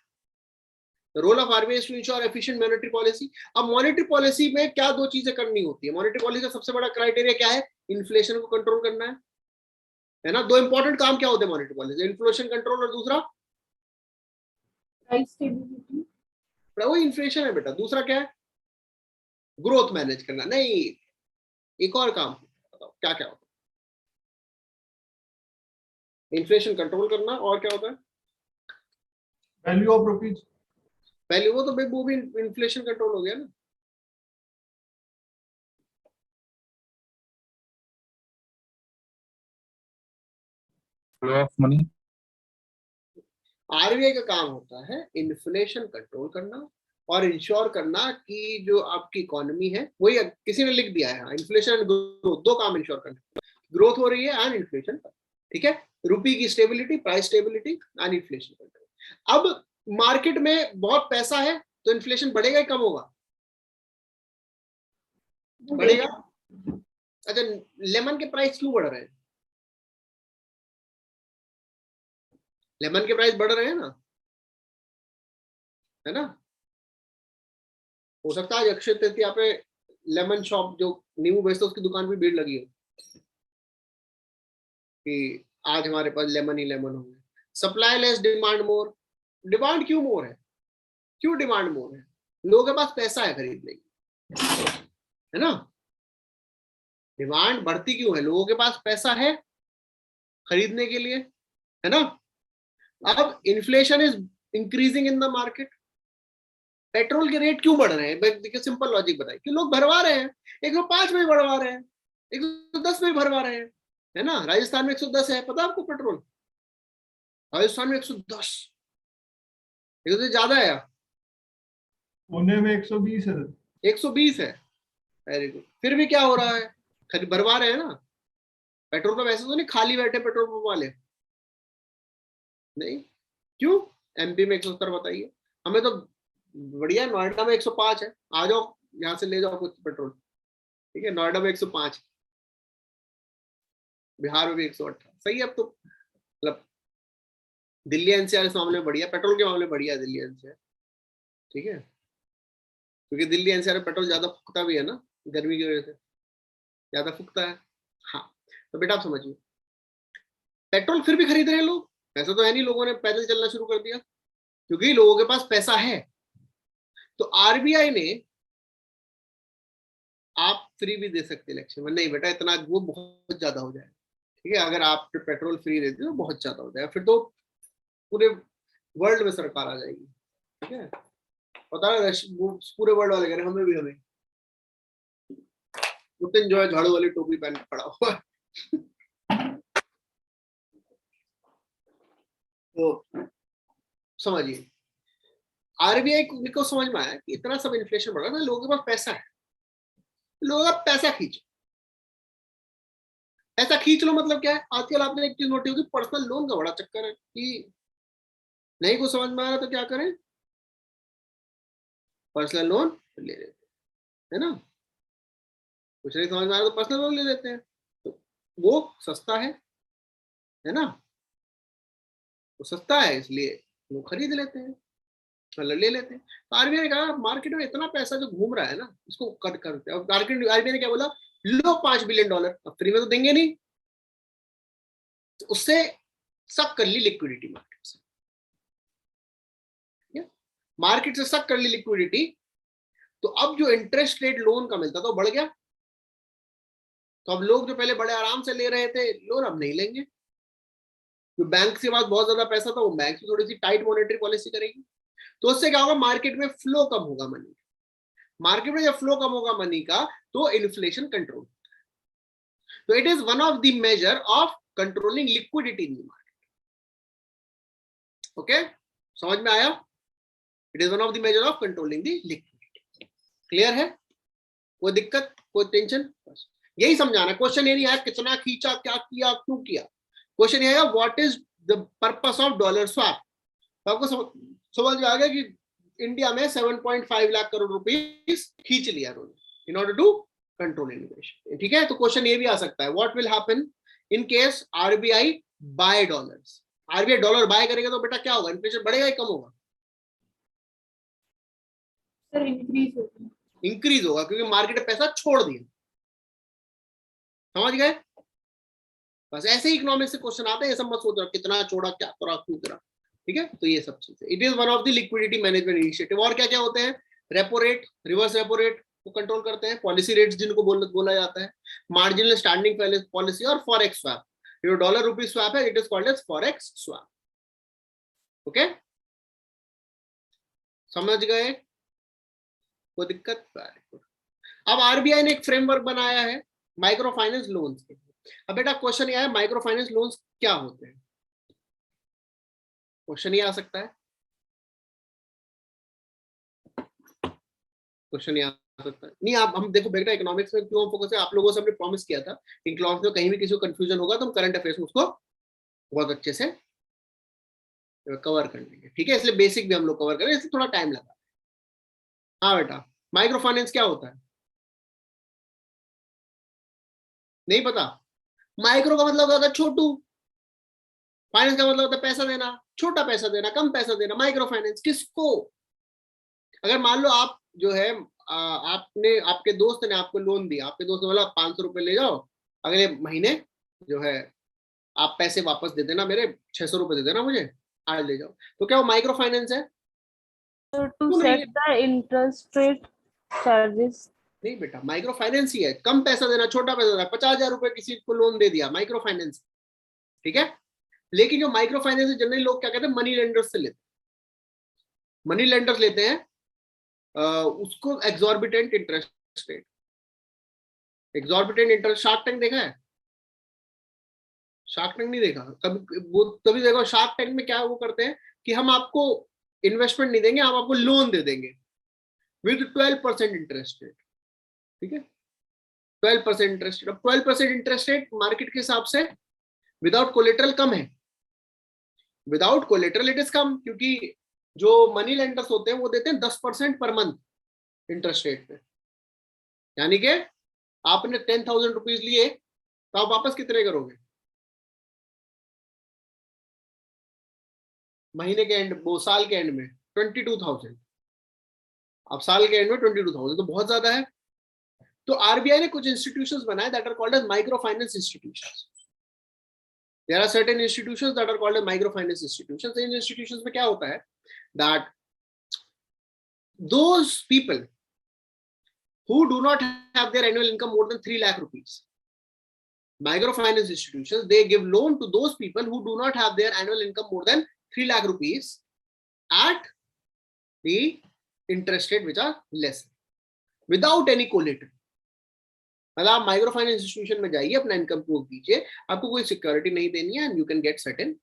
The role of RBI is to ensure efficient monetary policy. अब monetary policy में क्या दो चीजें करनी होती है? monetary policy का सबसे बड़ा क्राइटेरिया क्या है? इन्फ्लेशन को कंट्रोल करना है ना? दो इंपॉर्टेंट काम क्या होते हैं monetary policy? इन्फ्लेशन कंट्रोल और दूसरा प्राइस स्टेबिलिटी। वो इन्फ्लेशन है बेटा। दूसरा क्या है? ग्रोथ मैनेज करना। नहीं, एक और काम बताओ क्या क्या होता है? इन्फ्लेशन कंट्रोल करना और क्या होता है? Value of rupees. वैल्यू, वो तो भाई वो भी इन्फ्लेशन कंट्रोल हो गया ना। Flow of money. आरबीआई का काम होता है इन्फ्लेशन कंट्रोल करना और इंश्योर करना कि जो आपकी इकोनॉमी है, वही किसी ने लिख दिया है, इन्फ्लेशन एंड ग्रोथ, दो काम इंश्योर करना। ग्रोथ हो रही है एंड इन्फ्लेशन, ठीक है? रुपी की stability, price stability and inflation control. अब मार्केट में बहुत पैसा है तो इन्फ्लेशन बढ़ेगा या कम होगा? बढ़ेगा। अच्छा, लेमन के प्राइस क्यों बढ़ रहे हैं? लेमन के प्राइस बढ़ रहे हैं ना, है ना? हो सकता है आज अक्षय तृतीया पे लेमन शॉप जो नींबू बेचते उसकी दुकान पे भीड़ लगी हो कि आज हमारे पास लेमन ही लेमन होंगे। Supply less demand more. Demand क्यों मोर है? क्यों डिमांड मोर है? लोगों के पास पैसा है खरीदने की, है ना? डिमांड बढ़ती क्यों है? लोगों के पास पैसा है खरीदने के लिए, है ना? अब inflation is increasing in the market. Petrol के रेट क्यों बढ़ रहे हैं? देखिए सिंपल लॉजिक बताइए कि लोग भरवा रहे हैं, 105 में बढ़वा रहे हैं, 110 में भरवा रहे हैं, है ना? राजस्थान में 110 है, पता आपको पेट्रोल? राजस्थान में 110, एक तो ज्यादा है। पुणे में 120 है। 120 है, वेरी गुड। फिर भी क्या हो रहा है? भरवा रहे हैं ना पेट्रोल पंप। ऐसे तो नहीं खाली बैठे पेट्रोल पंप वाले, नहीं। क्यों? एमपी में 170 बताइए। हमें तो बढ़िया, नोएडा में 105 है, आ जाओ यहाँ से ले जाओ कुछ पेट्रोल, ठीक है? नोएडा में 105, बिहार में भी 118, सही है। अब तो मतलब दिल्ली एनसीआर इस मामले में बढ़िया, पेट्रोल के मामले में बढ़िया है दिल्ली एनसीआर, ठीक है? क्योंकि दिल्ली एनसीआर में पेट्रोल ज्यादा फूकता भी है ना, गर्मी की वजह से ज्यादा फूकता है। हाँ, तो बेटा आप समझिए, पेट्रोल फिर भी खरीद रहे हैं लोग। ऐसा तो है नहीं लोगों ने पैदल चलना शुरू कर दिया, क्योंकि लोगों के पास पैसा है। तो आरबीआई ने, आप फ्री भी दे सकते इलेक्शन में, नहीं बेटा इतना वो बहुत ज्यादा हो जाए, ठीक है? अगर आप पेट्रोल फ्री देते तो बहुत ज्यादा हो जाएगा, फिर तो पूरे वर्ल्ड में सरकार आ जाएगी, ठीक है? पता है पूरे वर्ल्ड वाले कह रहे हमें भी, हमें पुतिन जो है झाड़ू वाली टोपी पहन के पड़ा हुआ है। तो समझिए, आरबीआई को समझ में आया कि इतना सब इन्फ्लेशन बढ़ रहा है ना, लोगों के पास पैसा है, लोगों का पैसा खींचो। पैसा खींच लो मतलब क्या है? आजकल आपने एक चीज नोट होगी, पर्सनल लोन का बड़ा चक्कर है कि नहीं को समझ में आ रहा तो क्या करें? पर्सनल लोन ले लेते है ना? कुछ नहीं समझ में आ रहा तो पर्सनल लोन ले लेते हैं, तो वो सस्ता है ना? वो सस्ता है इसलिए लोग खरीद लेते हैं, मतलब ले लेते हैं। तो आरबीआई ने कहा मार्केट में इतना पैसा जो घूम रहा है ना, इसको कट करते हैं। आरबीआई ने क्या बोला? लो $5 बिलियन, अब फ्री में तो देंगे नहीं, तो उससे सक कर ली लिक्विडिटी मार्केट से, मार्केट से सक कर ली लिक्विडिटी। तो अब जो इंटरेस्ट रेट लोन का मिलता था वो बढ़ गया, तो अब लोग जो पहले बड़े आराम से ले रहे थे लोन, अब नहीं लेंगे। जो बैंक के पास बहुत ज्यादा पैसा था, वो बैंक की थोड़ी सी टाइट मॉनेटरी पॉलिसी करेगी, तो उससे क्या होगा? मार्केट में फ्लो कम होगा मनी। मार्केट में जब फ्लो कम होगा मनी का, तो इन्फ्लेशन कंट्रोल। तो it is one of the measure of controlling liquidity in the market. Okay, समझ में आया? It is one of the measure of controlling the liquidity. Clear है? कोई दिक्कत, कोई टेंशन? बस यही समझाना। क्वेश्चन ये नहीं है कितना खींचा, क्या किया, क्यों किया। क्वेश्चन ये है what is the purpose of dollar swap. तो आपको समझ में आ गया कि इंडिया में 7.5 लाख करोड़ रुपीस खींच लिया उन्होंने in order to control inflation. ठीक है, तो क्वेश्चन ये भी आ सकता है what will happen in case RBI buy dollars. RBI dollar buy करेगा तो बेटा क्या होगा, इन्फ्लेशन बढ़ेगा या कम होगा? सर इंक्रीज होगा। इंक्रीज होगा, क्योंकि मार्केट ने पैसा छोड़ दिया। समझ गए? बस ऐसे ही इकोनॉमिक्स से क्वेश्चन आते हैं, ये सब मत सोचो कितना छोड़ा, क्या करा, क्यों करा। ठीक है, तो ये सब चीजें, it is one of the liquidity management initiative. और क्या क्या होते हैं? Repo rate, reverse repo rate को कंट्रोल करते हैं, पॉलिसी रेट्स जिनको बोला जाता है, मार्जिनल स्टैंडिंग पॉलिसी और फॉरेक्स स्वैप। जो डॉलर रुपी स्वैप है it is called as forex swap. Okay, समझ गए? कोई दिक्कत? अब आरबीआई ने एक फ्रेमवर्क बनाया है माइक्रो फाइनेंस लोन्स के। अब बेटा क्वेश्चन ये है माइक्रो फाइनेंस लोन्स क्या होते हैं? क्वेश्चन ये आ सकता है, क्वेश्चन ये आ सकता है। नहीं आप हम देखो बेटा इकोनॉमिक्स में क्यों फोकस है, आप लोगों से हमने प्रॉमिस किया था कि क्लास में कहीं भी किसी को कंफ्यूजन होगा तो हम करंट अफेयर्स में उसको बहुत अच्छे से कवर कर लेंगे। ठीक है, इसलिए बेसिक भी हम लोग कवर करें, इसलिए थोड़ा टाइम लगा। हाँ बेटा, माइक्रो फाइनेंस क्या होता है? नहीं पता? माइक्रो का मतलब होता है छोटू, फाइनेंस का मतलब होता है पैसा देना, छोटा पैसा देना, कम पैसा देना। माइक्रो फाइनेंस किसको? अगर मान लो आप जो है आपने, आपके दोस्त ने आपको लोन दिया, आपके दोस्त ने बोला 500 रुपए ले जाओ, अगले महीने जो है आप पैसे वापस दे देना, मेरे 600 रुपए दे देना मुझे, आज ले जाओ। तो क्या वो माइक्रो फाइनेंस है? To set the interest rate charges. नहीं बेटा, माइक्रो फाइनेंस ही है, कम पैसा देना, छोटा पैसा देना। 50,000 रुपए किसी को लोन दे दिया, माइक्रो फाइनेंस। ठीक है, लेकिन जो माइक्रो फाइनेंस है जनरली लोग क्या कहते हैं, मनी लेंडर्स से लेते हैं। मनी लेंडर्स लेते हैं उसको exorbitant interest rate, exorbitant interest. Shark tank देखा है? शार्क टैंक नहीं देखा? कभी वो तभी देखो, शार्क टैंक में क्या वो करते हैं कि हम आपको इन्वेस्टमेंट नहीं देंगे, हम आपको लोन दे देंगे विद 12% इंटरेस्ट रेट। ठीक है, 12% इंटरेस्ट रेट। अब 12% इंटरेस्ट रेट मार्केट के हिसाब से विदाउट कोलेटरल कम है। Without collateral it is come, क्योंकि जो मनी लेंडर्स होते हैं वो देते हैं 10% पर मंथ इंटरेस्ट रेट पे। यानी कि आपने 10,000 रुपीज लिए तो आप वापस कितने करोगे महीने के एंड, वो साल के एंड में? 22,000। अब साल के एंड में 22,000 तो बहुत ज्यादा है। तो आरबीआई ने कुछ इंस्टीट्यूशंस बनाए that are called as micro finance institutions. There are certain institutions that are called as microfinance institutions. In institutions में क्या होता है that those people who do not have their annual income more than 3 lakh rupees, microfinance institutions, they give loan to those people who do not have their annual income more than 3 lakh rupees at the interest rate which are less without any collateral. मतलब आप micro finance institution में जाइए, अपना income proof दीजिए, आपको कोई security नहीं देनी है, and you can get certain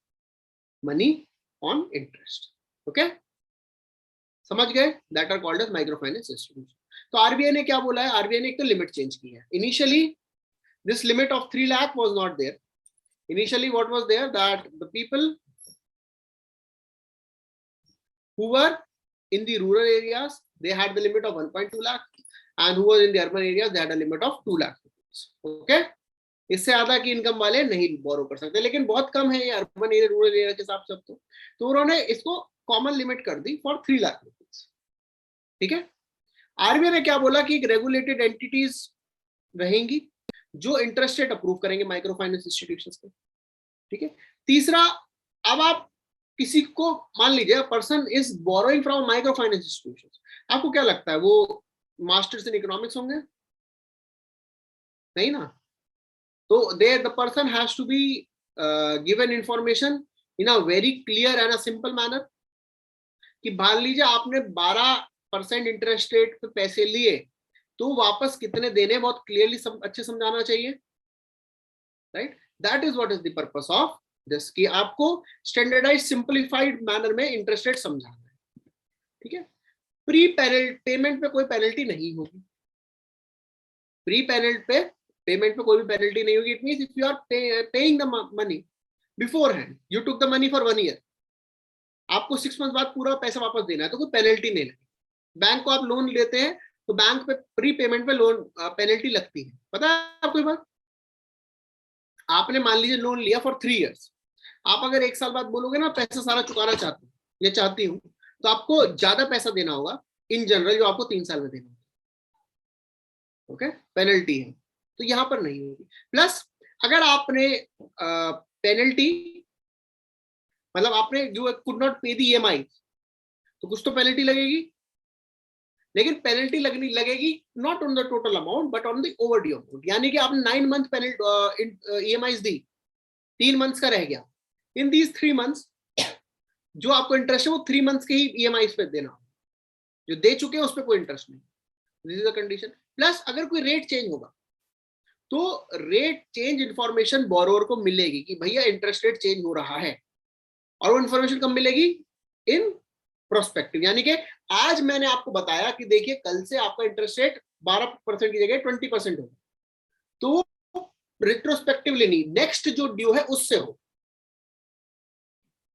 money on interest. Okay, समझ गए? That are called as micro finance institution. तो आरबीआई ने क्या बोला है? आरबीआई ने एक तो लिमिट चेंज की है। Initially this limit of 3 lakh was not there. Initially what was there that the people who were in the rural areas they had the limit of 1.2 lakh, and who was in the urban areas they had a limit of 2 lakh rupees. Okay, इससे ज्यादा की income वाले नहीं बोरो कर सकते, लेकिन बहुत कम है ये अर्बन एरिया रूरल एरिया के हिसाब से। अब तो उन्होंने इसको कॉमन लिमिट कर दी फॉर 3 लाख रुपीज। ठीक है, आरबीआई ने क्या बोला कि रेगुलेटेड एंटिटीज रहेंगी जो इंटरेस्ट रेट अप्रूव करेंगे माइक्रो फाइनेंस इंस्टीट्यूशंस के। ठीक है, तीसरा, अब आप किसी को मान लीजिए person is borrowing from micro finance institutions, आपको क्या लगता है वो मास्टर्स इन इकोनॉमिक्स होंगे? नहीं ना। तो the person has to be given information in a very clear and a simple manner कि मान लीजिए आपने 12% इंटरेस्ट रेट पे पैसे लिए तो वापस कितने देने, बहुत क्लियरली अच्छे समझाना चाहिए। Right, that is what is the purpose of this, कि आपको स्टैंडर्डाइज सिंपलीफाइड मैनर में इंटरेस्ट रेट समझाना है। ठीक है, प्री पेमेंट पे कोई पेनल्टी नहीं होगी, प्री पेमेंट पे कोई भी पेनल्टी नहीं होगी. It means if you are paying the money beforehand, you took the money for 1 year, आपको 6 मंथ बाद पूरा पैसा वापस देना है तो कोई पेनल्टी नहीं लगेगी. बैंक को आप लोन लेते हैं तो बैंक पे प्री पेमेंट पे लोन पेनल्टी लगती है. पता है आपको बात? आपने मान लीजिए लोन लिया फॉर 3 इयर्स, आप अगर 1 साल बाद बोलोगे ना पैसा सारा चुकाना चाहते हूँ या चाहती हूँ, तो आपको ज्यादा पैसा देना होगा इन जनरल जो आपको 3 साल में देना होगा. ओके, पेनल्टी है, तो यहां पर नहीं होगी. प्लस अगर आपने पेनल्टी मतलब आपने जो कुड नॉट पे दी EMI, तो कुछ तो पेनल्टी लगेगी, लेकिन पेनल्टी लगेगी not on the total amount but on the overdue amount. यानी कि आपने 9 मंथ पेनल्टी EMIs दी, 3 मंथ्स का रह गया, इन दीज 3 मंथ्स जो आपको इंटरेस्ट है वो 3 मंथ्स के ही EMIs पे देना, जो दे चुके हैं उस पर कोई इंटरेस्ट नहीं. This is the condition. Plus अगर कोई रेट चेंज होगा तो रेट चेंज इंफॉर्मेशन बोरोवर को मिलेगी कि भैया इंटरेस्ट रेट चेंज हो रहा है, और वो इंफॉर्मेशन कब मिलेगी? इन प्रोस्पेक्टिव. यानी कि आज मैंने आपको बताया कि देखिए कल से आपका इंटरेस्ट रेट 12% की जगह 20% होगा, तो रिट्रोस्पेक्टिवली नहीं, नेक्स्ट जो ड्यू है उससे हो,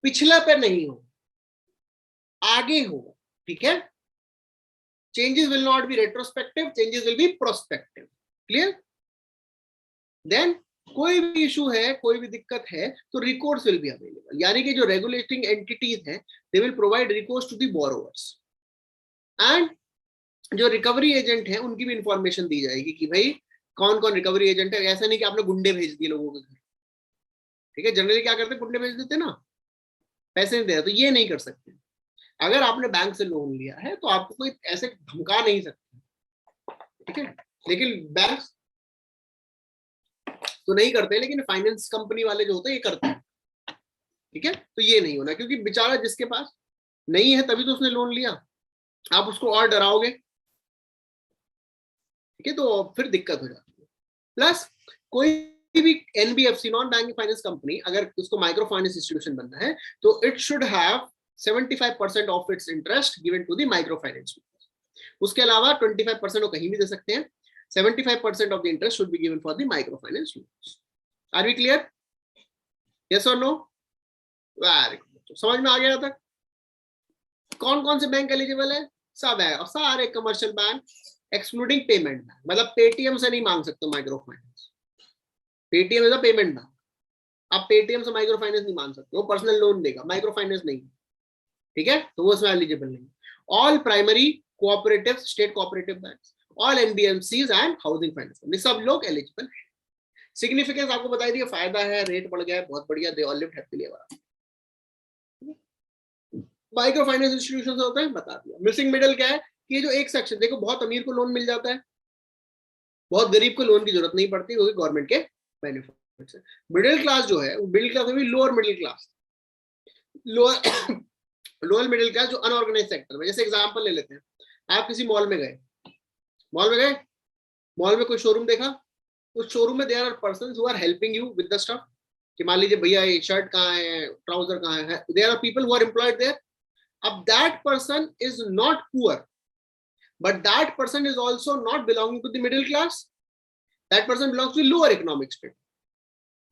पिछला पे नहीं हो, आगे हो. ठीक है, changes will not be retrospective, changes will be prospective. Clear? Then कोई भी इशू है, कोई भी दिक्कत है तो रिकोर्स विल बी अवेलेबल. यानी कि जो रेगुलेटिंग एंटिटीज हैं they will provide recourse to the borrowers, and जो रिकवरी एजेंट हैं उनकी भी इंफॉर्मेशन दी जाएगी कि भाई कौन कौन रिकवरी एजेंट है. ऐसा नहीं कि आपने गुंडे भेज दिए लोगों के घर. ठीक है, जनरली क्या करते हैं, गुंडे भेज देते ना, पैसे नहीं दे, तो ये नहीं कर सकते. अगर आपने बैंक से लोन लिया है तो आपको कोई ऐसे धमका नहीं सकता. ठीक है, लेकिन बैंक तो नहीं करते, लेकिन फाइनेंस कंपनी वाले जो होते हैं ये करते हैं. ठीक है, तो ये नहीं होना, क्योंकि बेचारा जिसके पास नहीं है तभी तो उसने लोन लिया, आप उसको और डराओगे. ठीक है, तो फिर दिक्कत हो जाती है. प्लस कोई भी NBFC, non banking finance company, अगर उसको माइक्रो फाइनेंस इंस्टीट्यूशन बनना है तो it should have 75% of its interest given to the micro finance. उसके अलावा 25% वो कहीं भी दे सकते हैं. 75% of the interest should be given for the microfinance loans. Are we clear? Yes or no? Very good. समझ में आ गया तक? कौन कौन से बैंक एलिजिबल है? सब है, और सारे commercial bank excluding payment bank. मतलब पेटीएम से नहीं मांग सकते micro finance. Paytm is a payment bank. आप पेटीएम से माइक्रो फाइनेंस नहीं मांग सकते, वो पर्सनल लोन देगा, माइक्रो फाइनेंस नहीं. ठीक है, तो वो उसमें एलिजिबल नहीं. All primary cooperative state cooperative banks, all NBFCs and housing finance company, सब लोग एलिजिबल है. सिग्निफिकेंस आपको बताई दी, फायदा है, रेट बढ़ गया है, बहुत बढ़िया, they all lived happily ever after. Micro finance institution होते हैं, बता दिया. मिसिंग मिडल क्या है कि ये जो एक सेक्शन, देखो बहुत अमीर को लोन मिल जाता है, बहुत गरीब को लोन की जरूरत नहीं पड़ती क्योंकि गवर्नमेंट के बेनिफिट से. मिडिल क्लास जो है वो मिडिल क्लास में भी lower middle class, lower middle class जो अनऑर्गेनाइज सेक्टर में. जैसे एग्जांपल ले लेते हैं, आप किसी मॉल में गए, मॉल में कोई शोरूम देखा, उस शोरूम में there are persons who are helping you with the stuff. कि मान लीजिए भैया ये शर्ट कहाँ है, ट्राउजर कहाँ है, there are people who are employed there. अब that person is not poor, but that person is also not belonging to the middle class. That person belongs to lower economic strata.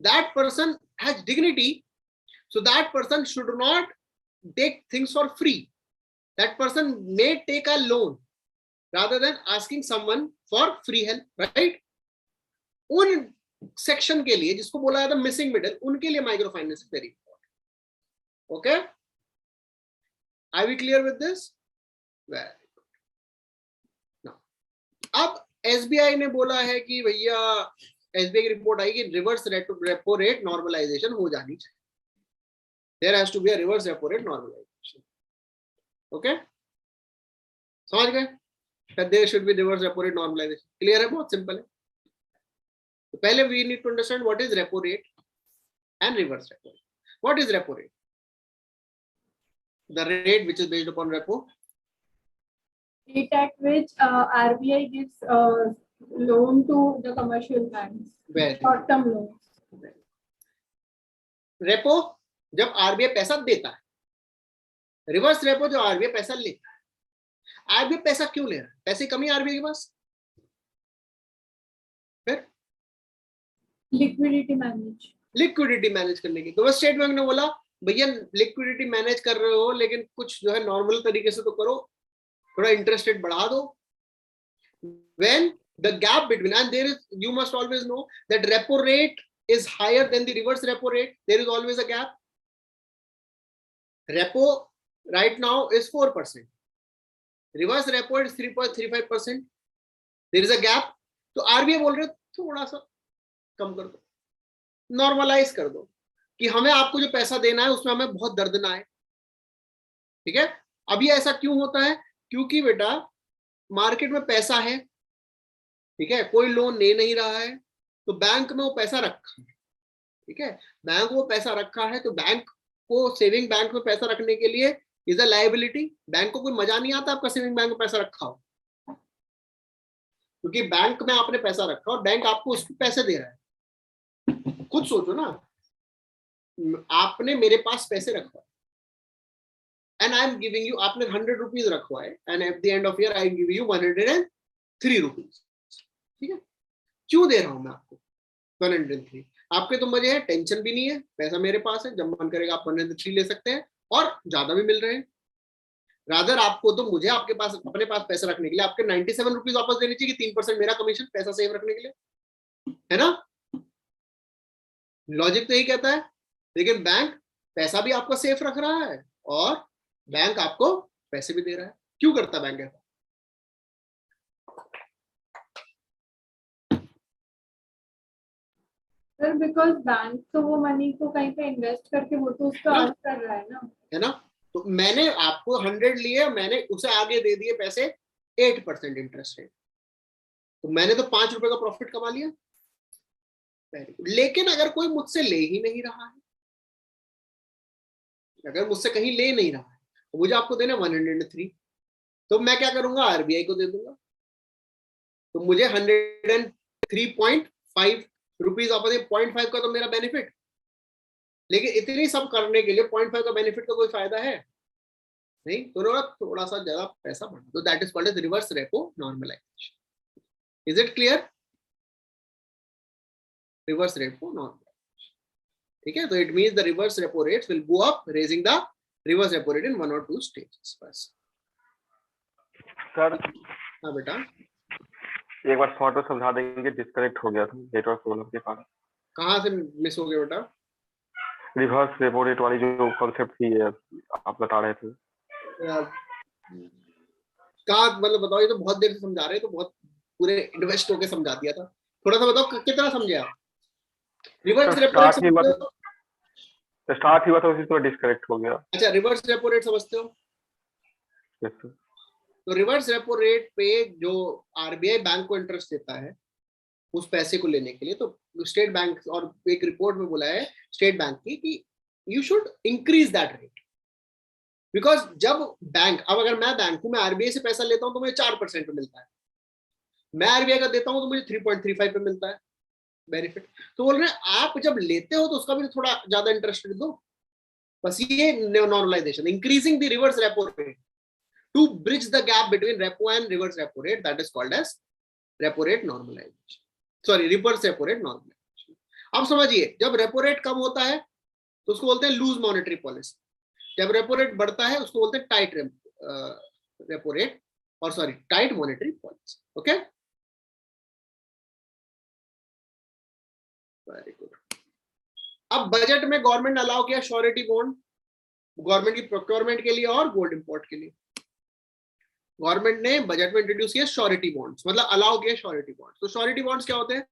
That person has dignity, so that person should not take things for free. That person may take a loan rather than asking someone for free help, right? उन section के लिए जिसको बोला जाता है missing middle, उनके लिए micro finance very important. Okay, are we clear with this? Very. अब SBI ने बोला है कि भैया, SBI की रिपोर्ट आई कि रिवर्स रेपो रेट नॉर्मलाइजेशन हो जानी चाहिए. There has to be a reverse repo rate normalisation. Okay, समझ गए? There should be reverse repo rate normalisation. Clear है? बहुत सिंपल है. तो पहले we need to understand what is repo rate and reverse repo rate. What is repo rate? The rate which is based upon repo, rate at which RBI gives loan to the commercial banks, short-term loans. Repo जब RBI पैसा देता है, reverse repo जो RBI पैसा लेता है. RBI पैसा क्यों ले रहा है? पैसे कमी आरबीआई के पास, फिर लिक्विडिटी मैनेज, लिक्विडिटी मैनेज करने की। तो बस स्टेट बैंक ने बोला भैया लिक्विडिटी मैनेज कर रहे हो लेकिन कुछ जो है नॉर्मल तरीके से तो करो, थोड़ा इंटरेस्ट रेट बढ़ा दो। when the gap between, and there is, you must always know that repo rate is higher than the reverse repo rate, there is always a gap. Repo right now is 4%, reverse repo is 3.35%, there is a gap. तो RBI बोल रहे थोड़ा सा कम कर दो, normalise कर दो कि हमें आपको जो पैसा देना है उसमें हमें बहुत दर्द ना आए। ठीक है, अभी ऐसा क्यों होता है? क्योंकि बेटा मार्केट में पैसा है, ठीक है, कोई लोन ले नहीं रहा है, तो बैंक में वो पैसा रखा है। ठीक है, बैंक वो पैसा रखा है, तो बैंक को सेविंग बैंक में पैसा रखने के लिए इज अ लायबिलिटी। बैंक को कोई मजा नहीं आता आपका सेविंग बैंक में पैसा रखा हो, क्योंकि बैंक में आपने पैसा रखा और बैंक आपको उसको पैसे दे रहा है। खुद सोचो ना, आपने मेरे पास पैसे रखवा and I am giving you, आपने 100 रुपीज रखवाए and at the end of year I give you 103 rupees. ठीक है, क्यों दे रहा हूं मैं आपको 103? आपके तो मजे है, टेंशन भी नहीं है, पैसा मेरे पास है, जब मन करेगा आप 103 ले सकते हैं और ज्यादा भी मिल रहे हैं। रादर आपको तो मुझे आपके पास अपने पास पैसा रखने के लिए आपके 97 रुपीज वापस देनी चाहिए, 3% मेरा कमीशन, पैसा सेव रखने के लिए, है ना? लॉजिक तो यही कहता है। लेकिन बैंक पैसा भी आपका सेफ रख रहा है और बैंक आपको पैसे भी दे रहा है। क्यों करता है बैंक ऐसा? सर बिकॉज बैंक तो वो मनी को कहीं पे इन्वेस्ट करके वो तो उसका अर्न कर रहा है ना, है ना? तो मैंने आपको 100 लिए, मैंने उसे आगे दे दिए पैसे 8% इंटरेस्ट रेट, तो मैंने तो 5 रुपए का प्रॉफिट कमा लिया। लेकिन अगर कोई मुझसे ले ही नहीं रहा है, अगर मुझसे कहीं ले नहीं रहा है, तो मुझे आपको देना 103, तो मैं क्या करूंगा? आरबीआई को दे दूंगा, तो मुझे 103.5 रुपीज वापस, 0.5 का तो मेरा बेनिफिट। लेकिन इतनी सब करने के लिए 0.5 का बेनिफिट का कोई फायदा है नहीं, तो थोड़ा सा ज्यादा पैसा बढ़ा दो, that is called as reverse repo normalisation. Is it clear? Reverse repo normalisation, ठीक है? तो it means the reverse repo rates will go up, raising the reverse repo rate in 1 or 2 stages. बस सर हाँ बेटा, एक बार short में समझा देंगे, डिस्कनेक्ट हो गया था नेटवर्क प्रॉब्लम के कारण। कहाँ से मिस हो गया बेटा? रिवर्स रेपो रेट वाली जो कॉन्सेप्ट थी आप बता रहे थे, कहाँ, मतलब बताओ, ये तो बहुत देर से समझा रहे हैं, तो बहुत पूरे इन्वेस्ट होके समझा दिया था, थोड़ा सा बताओ कितना समझे आप? रिवर्स रेपो रेट स्टार्ट हुआ था उसी समय डिस्कनेक्ट हो गया। अच्छा, रिवर्स रेपो रेट समझते हो? Yes sir. तो रिवर्स रेपो रेट पे जो आरबीआई बैंक को इंटरेस्ट देता है उस पैसे को लेने के लिए, तो स्टेट बैंक और एक रिपोर्ट में बोला है स्टेट बैंक की कि you should increase that rate, because जब बैंक, अब अगर मैं बैंक हूं, मैं आरबीआई से पैसा लेता हूं तो मुझे 4% पे मिलता है, मैं आरबीआई का देता हूं तो मुझे 3.35 पे मिलता है बेनिफिट। तो बोल रहे हैं आप जब लेते हो तो उसका भी थोड़ा ज्यादा इंटरेस्ट दो। बस ये normalisation, increasing the reverse repo rate to bridge the gap between repo and reverse repo rate, that is called as repo rate normalization, sorry reverse repo rate normalization। अब समझिए, जब रेपो रेट कम होता है तो उसको बोलते हैं लूज मॉनेटरी पॉलिसी, जब रेपो रेट बढ़ता है उसको बोलते हैं टाइट रेपो रेट, और sorry tight monetary policy. Okay, very good. अब बजट में गवर्नमेंट अलाउ किया श्योरिटी बॉन्ड, गवर्नमेंट की प्रोक्योरमेंट के लिए और गोल्ड इंपोर्ट के लिए। गवर्नमेंट ने बजट में इंट्रोड्यूस किया श्योरिटी बॉन्ड्स, मतलब अलाउ किया श्योरिटी बॉन्ड्स। तो श्योरिटी बॉन्ड्स क्या होते हैं?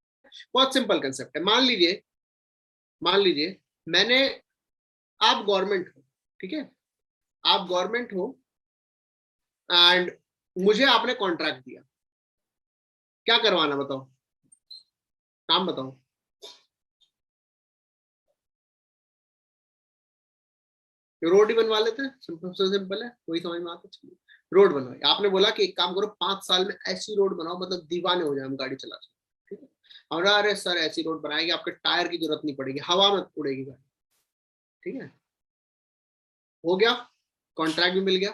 बहुत सिंपल कंसेप्ट है। मान लीजिए मैंने, आप गवर्नमेंट हो, ठीक है, आप गवर्नमेंट हो एंड मुझे आपने कॉन्ट्रैक्ट दिया, क्या करवाना बताओ, काम बताओ। रोड ही बनवा लेते हैं, सिंपल है, वही समझ में आता है। रोड बनवाई, आपने बोला कि एक काम करो 5 साल में ऐसी रोड बनाओ मतलब दीवाने हो जाए हम गाड़ी चला सकते, ठीक है? हमारा अरे सर ऐसी रोड बनाएगी आपके टायर की जरूरत नहीं पड़ेगी, हवा में उड़ेगी गाड़ी, ठीक है? हो गया, कॉन्ट्रैक्ट भी मिल गया,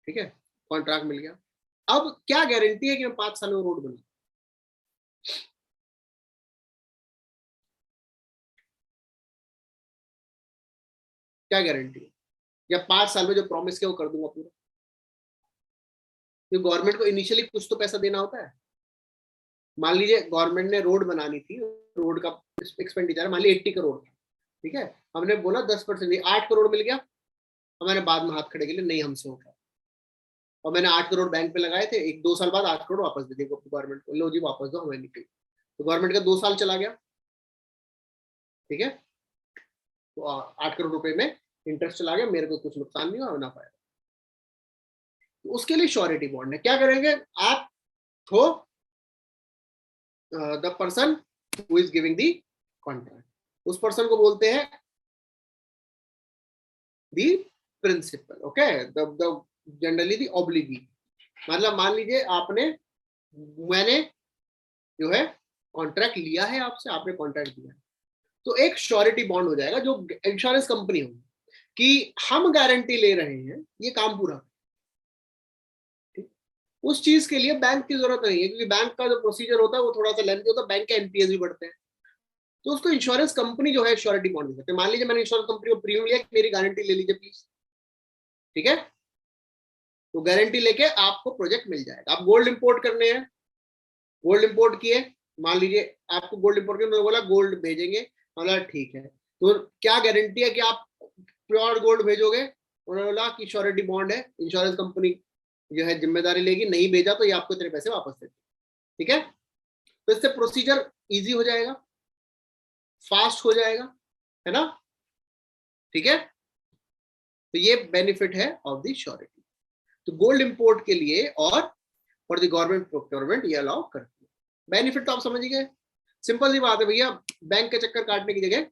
ठीक है? कॉन्ट्रैक्ट मिल गया। अब क्या गारंटी है कि मैं 5 साल में रोड बना? क्या गारंटी है? या 5 साल में जो प्रॉमिस किया वो कर दूंगा पूरा? गवर्नमेंट को इनिशियली कुछ तो पैसा देना होता है। मान लीजिए गवर्नमेंट ने रोड बनानी थी, रोड का एक्सपेंडिचर मान लीजिए 80 करोड़ था, ठीक है, हमने बोला 10%, 8 करोड़ मिल गया, और मैंने बाद में हाथ खड़े के लिए नहीं हमसे होगा, और मैंने 8 करोड़ बैंक पे लगाए थे, 1-2 साल बाद 8 करोड़ वापस दे दिए गवर्नमेंट को, लो जी वापस दो, हमें निकल, तो गवर्नमेंट का 2 साल चला गया, ठीक है, तो 8 करोड़ रुपए में इंटरेस्ट चला गया, मेरे को कुछ नुकसान नहीं हुआ, ना पाया। तो उसके लिए श्योरिटी बॉन्ड है। क्या करेंगे आप? तो the person who is giving the contract, उस पर्सन को बोलते हैं the principal, okay, the generally the obligee. मतलब मान लीजिए मैंने जो है कॉन्ट्रैक्ट लिया है आपसे, आपने कॉन्ट्रैक्ट दिया है, तो एक श्योरिटी बॉन्ड हो जाएगा जो इंश्योरेंस कंपनी होगी कि हम गारंटी ले रहे हैं ये काम पूरा। उस चीज के लिए बैंक की जरूरत नहीं है, क्योंकि बैंक का जो प्रोसीजर होता है वो थोड़ा सा लेंथी होता है, बैंक के एनपीएस भी बढ़ते हैं, तो उसको इंश्योरेंस कंपनी जो है श्योरिटी बॉन्ड दे सकते हैं। मान लीजिए मैंने इंश्योरेंस कंपनी को प्रीमियम लिया, मेरी गारंटी ले लीजिए प्लीज, ठीक है, तो गारंटी लेके आपको प्रोजेक्ट मिल जाएगा। आप गोल्ड इंपोर्ट करने हैं, गोल्ड इंपोर्ट किए, मान लीजिए आपको गोल्ड इंपोर्ट किया, उन्होंने बोला गोल्ड भेजेंगे, बोला ठीक है, तो क्या गारंटी है कि आप प्योर गोल्ड भेजोगे? उन्होंने बोला कि श्योरिटी बॉन्ड है, इंश्योरेंस कंपनी जो है जिम्मेदारी लेगी, नहीं भेजा तो ये आपको तेरे पैसे वापस देंगे, ठीक है। तो इससे प्रोसीजर इजी हो जाएगा, फास्ट हो जाएगा, है ना, ठीक है। तो ये बेनिफिट है ऑफ द श्योरिटी। तो गोल्ड इंपोर्ट के लिए और फॉर द गवर्नमेंट प्रोक्योरमेंट ये अलाउ करती है। बेनिफिट तो आप समझ गए, सिंपल सी बात है भैया, बैंक के चक्कर काटने की जगह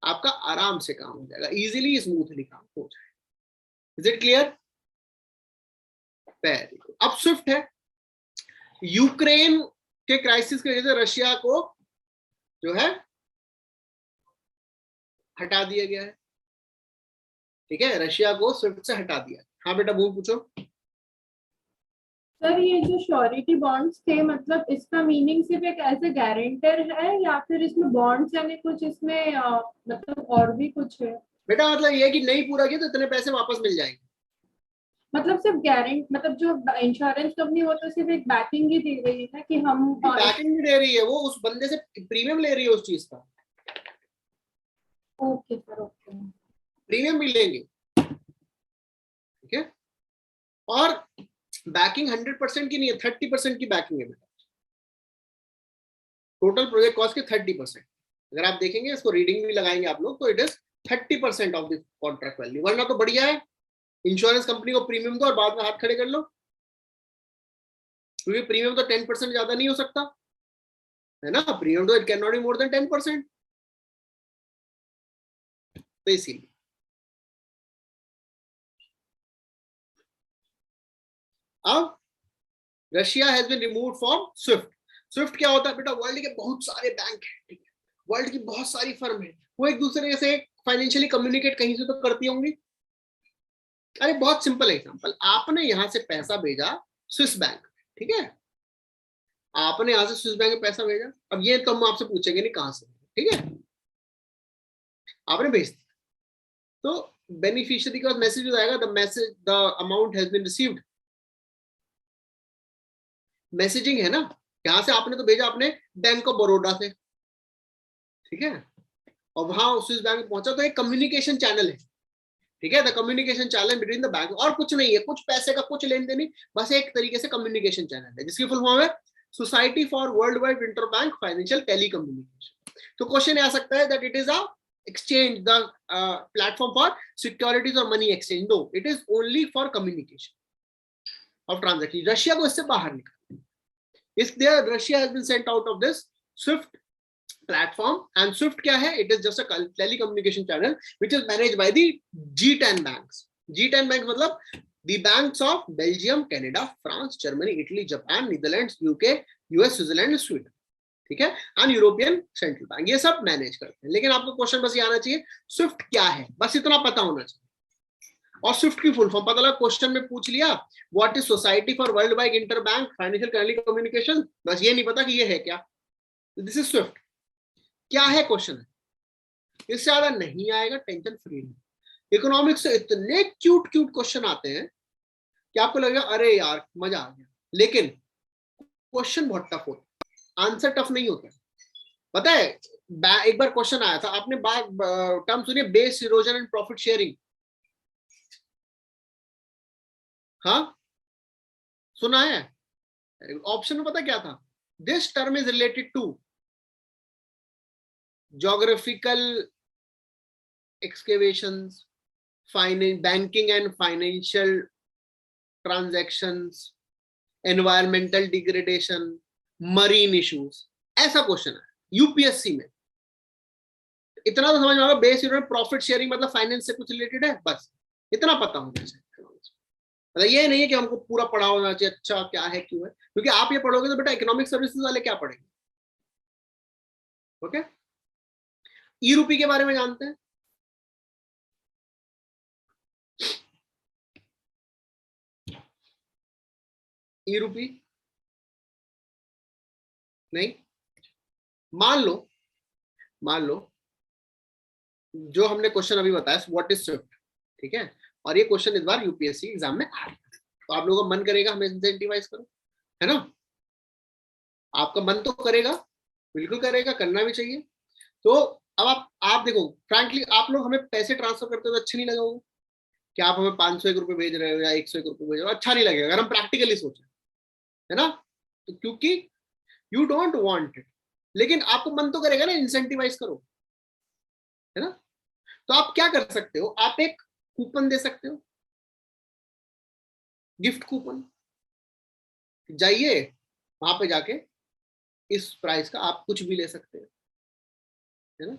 आपका आराम से काम हो जाएगा, इजीली स्मूथली काम हो जाएगा। Is it clear? Very good. अब स्विफ्ट है, यूक्रेन के क्राइसिस की वजह से रशिया को जो है हटा दिया गया है, ठीक है, रशिया को स्विफ्ट से हटा दिया। हाँ बेटा वो पूछो। सर ये जो श्योरिटी बॉन्ड्स थे, मतलब इसका मीनिंग सिर्फ एक एज ए गारंटर है या फिर इसमें बॉन्ड्स यानी कुछ इसमें मतलब और भी कुछ है? बेटा मतलब ये है कि नहीं पूरा किया तो इतने पैसे वापस मिल जाएंगे। मतलब सिर्फ गारंटी, मतलब जो इंश्योरेंस कंपनी वो तो सिर्फ एक बैकिंग ही दे रही है ना कि हम बैकिंग भी दे रही है, वो उस बंदे से प्रीमियम ले रही है उस चीज का। ओके सर, ओके, प्रीमियम भी लेंगे, ठीक है, और बैकिंग 100% की नहीं है, 30% की बैकिंग है बेटा, टोटल प्रोजेक्ट कॉस्ट के 30%। अगर आप देखेंगे इसको रीडिंग भी लगाएंगे आप लोग, तो it is 30% of the contract value. वरना तो बढ़िया है, इंश्योरेंस कंपनी को प्रीमियम दो और बाद में हाथ खड़े कर लो, क्योंकि प्रीमियम तो 10% ज्यादा नहीं हो सकता, है ना, प्रीमियम तो it can not be more than 10%। तो इसीलिए अब Russia has been removed from SWIFT. SWIFT क्या होता है बेटा? वर्ल्ड के बहुत सारे बैंक हैं, ठीक है, वर्ल्ड की बहुत सारी फर्म है, वो एक दूसरे से फाइनेंशियली कम्युनिकेट कहीं से तो करती होंगी। अरे बहुत सिंपल एग्जांपल, आपने यहां से पैसा भेजा स्विस बैंक, ठीक है, आपने यहां से स्विस बैंक में पैसा भेजा, अब ये तो हम आपसे पूछेंगे नहीं कहां से, ठीक है, आपने भेज दिया, तो बेनिफिशियरी का मैसेज आएगा, the amount has been received. Messaging है ना, यहां से आपने तो भेजा अपने बैंक ऑफ बड़ौदा से, ठीक है, और वहां स्विस बैंक पहुंचा, तो एक कम्युनिकेशन चैनल है, ठीक है, the communication channel between the bank, और कुछ नहीं है, कुछ पैसे का कुछ लेन देन नहीं, बस एक तरीके से कम्युनिकेशन चैनल है, जिसकी फुल फॉर्म है society for world wide inter bank financial telecommunication. तो क्वेश्चन आ सकता है that it is a exchange, the platform for securities or money exchange. No, it is only for communication of transaction. Russia को इससे बाहर निकाल, इसलिए Russia has been sent out of this SWIFT platform, and SWIFT क्या है? It is just a telecommunication channel which is managed by the G10 banks. G10 banks मतलब the banks of Belgium, Canada, France, Germany, Italy, Japan, Netherlands, UK, US, Switzerland, Sweden, ठीक है, and European central bank, ये सब manage करते हैं। लेकिन आपको question बस ये आना चाहिए स्विफ्ट क्या है, बस इतना पता होना चाहिए। और स्विफ्ट की फुल फॉर्म पता लगा, क्वेश्चन में पूछ लिया what is society for world wide inter bank financial communication, बस ये नहीं पता कि ये है क्या, दिस इज स्विफ्ट। क्या है क्वेश्चन, इससे ज्यादा नहीं आएगा, टेंशन फ्री नहीं। इकोनॉमिक्स से इतने क्यूट क्यूट क्वेश्चन आते हैं कि आपको लगेगा अरे यार मजा आ गया, लेकिन क्वेश्चन बहुत टफ होता है, आंसर टफ नहीं होता है। पता है एक बार क्वेश्चन आया था, आपने टर्म सुनिए, base erosion and profit sharing, हाँ सुना है? ऑप्शन में पता क्या था, this term is related to geographical excavations, banking and financial transactions, environmental degradation, marine issues, ऐसा क्वेश्चन है यूपीएससी में। इतना तो समझ में आ रहा, बेस यूनिट प्रॉफिट शेयरिंग मतलब फाइनेंस से कुछ रिलेटेड है, बस इतना पता होना चाहिए। मतलब ये नहीं है कि हमको पूरा पढ़ा होना चाहिए अच्छा क्या है क्यों है, क्योंकि आप ये पढ़ोगे तो बेटा इकोनॉमिक सर्विसेज वाले क्या पढ़ेंगे। ओके, ई रूपी के बारे में जानते हैं? ई रूपी नहीं, मान लो जो हमने क्वेश्चन अभी बताया व्हाट इज स्विफ्ट, ठीक है, और ये क्वेश्चन इस बार यूपीएससी एग्जाम में आ रहा है, तो आप लोगों का मन करेगा हमें इंसेंटिवाइज करो, है ना? आपका मन तो करेगा, बिल्कुल करेगा, करना भी चाहिए। तो अब आप देखो फ्रैंकली, आप लोग हमें पैसे ट्रांसफर करते हो तो अच्छा नहीं लगा होगा कि आप हमें 501 रुपए भेज रहे हो या 101 रुपए भेज रहे हो, अच्छा नहीं लगेगा अगर हम प्रैक्टिकली सोचें, है ना? तो क्योंकि यू डोंट वांट इट, लेकिन आपको मन तो करेगा ना इंसेंटिवाइज करो, है ना? तो आप क्या कर सकते हो, आप एक कूपन दे सकते हो, गिफ्ट कूपन, जाइए वहां पे जाके इस प्राइस का आप कुछ भी ले सकते हो, है ना?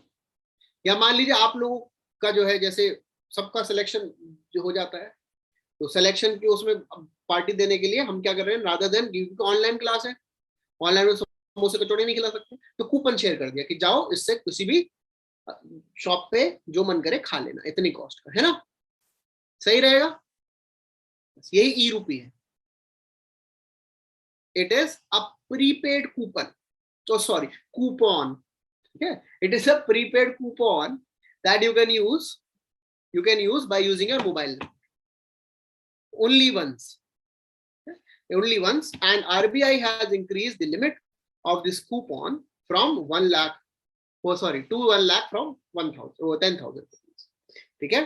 या मान लीजिए आप लोगों का जो है जैसे सबका सिलेक्शन जो हो जाता है, तो सिलेक्शन की उसमें पार्टी देने के लिए हम क्या कर रहे हैं, rather than give, online class है, ऑनलाइन में समोसे कचौड़े नहीं खिला सकते, तो कूपन शेयर कर दिया कि जाओ इससे किसी भी शॉप पे जो मन करे खा लेना, इतनी कॉस्ट का, है ना? सही रहेगा, यही ई रूपी है। It is a prepaid coupon, तो सॉरी कूपन, ठीक है, it is a prepaid coupon that you can use by using your mobile only once, and RBI has increased the limit of this coupon from 1 lakh, to 1 lakh from 10,000 rupees, ठीक है?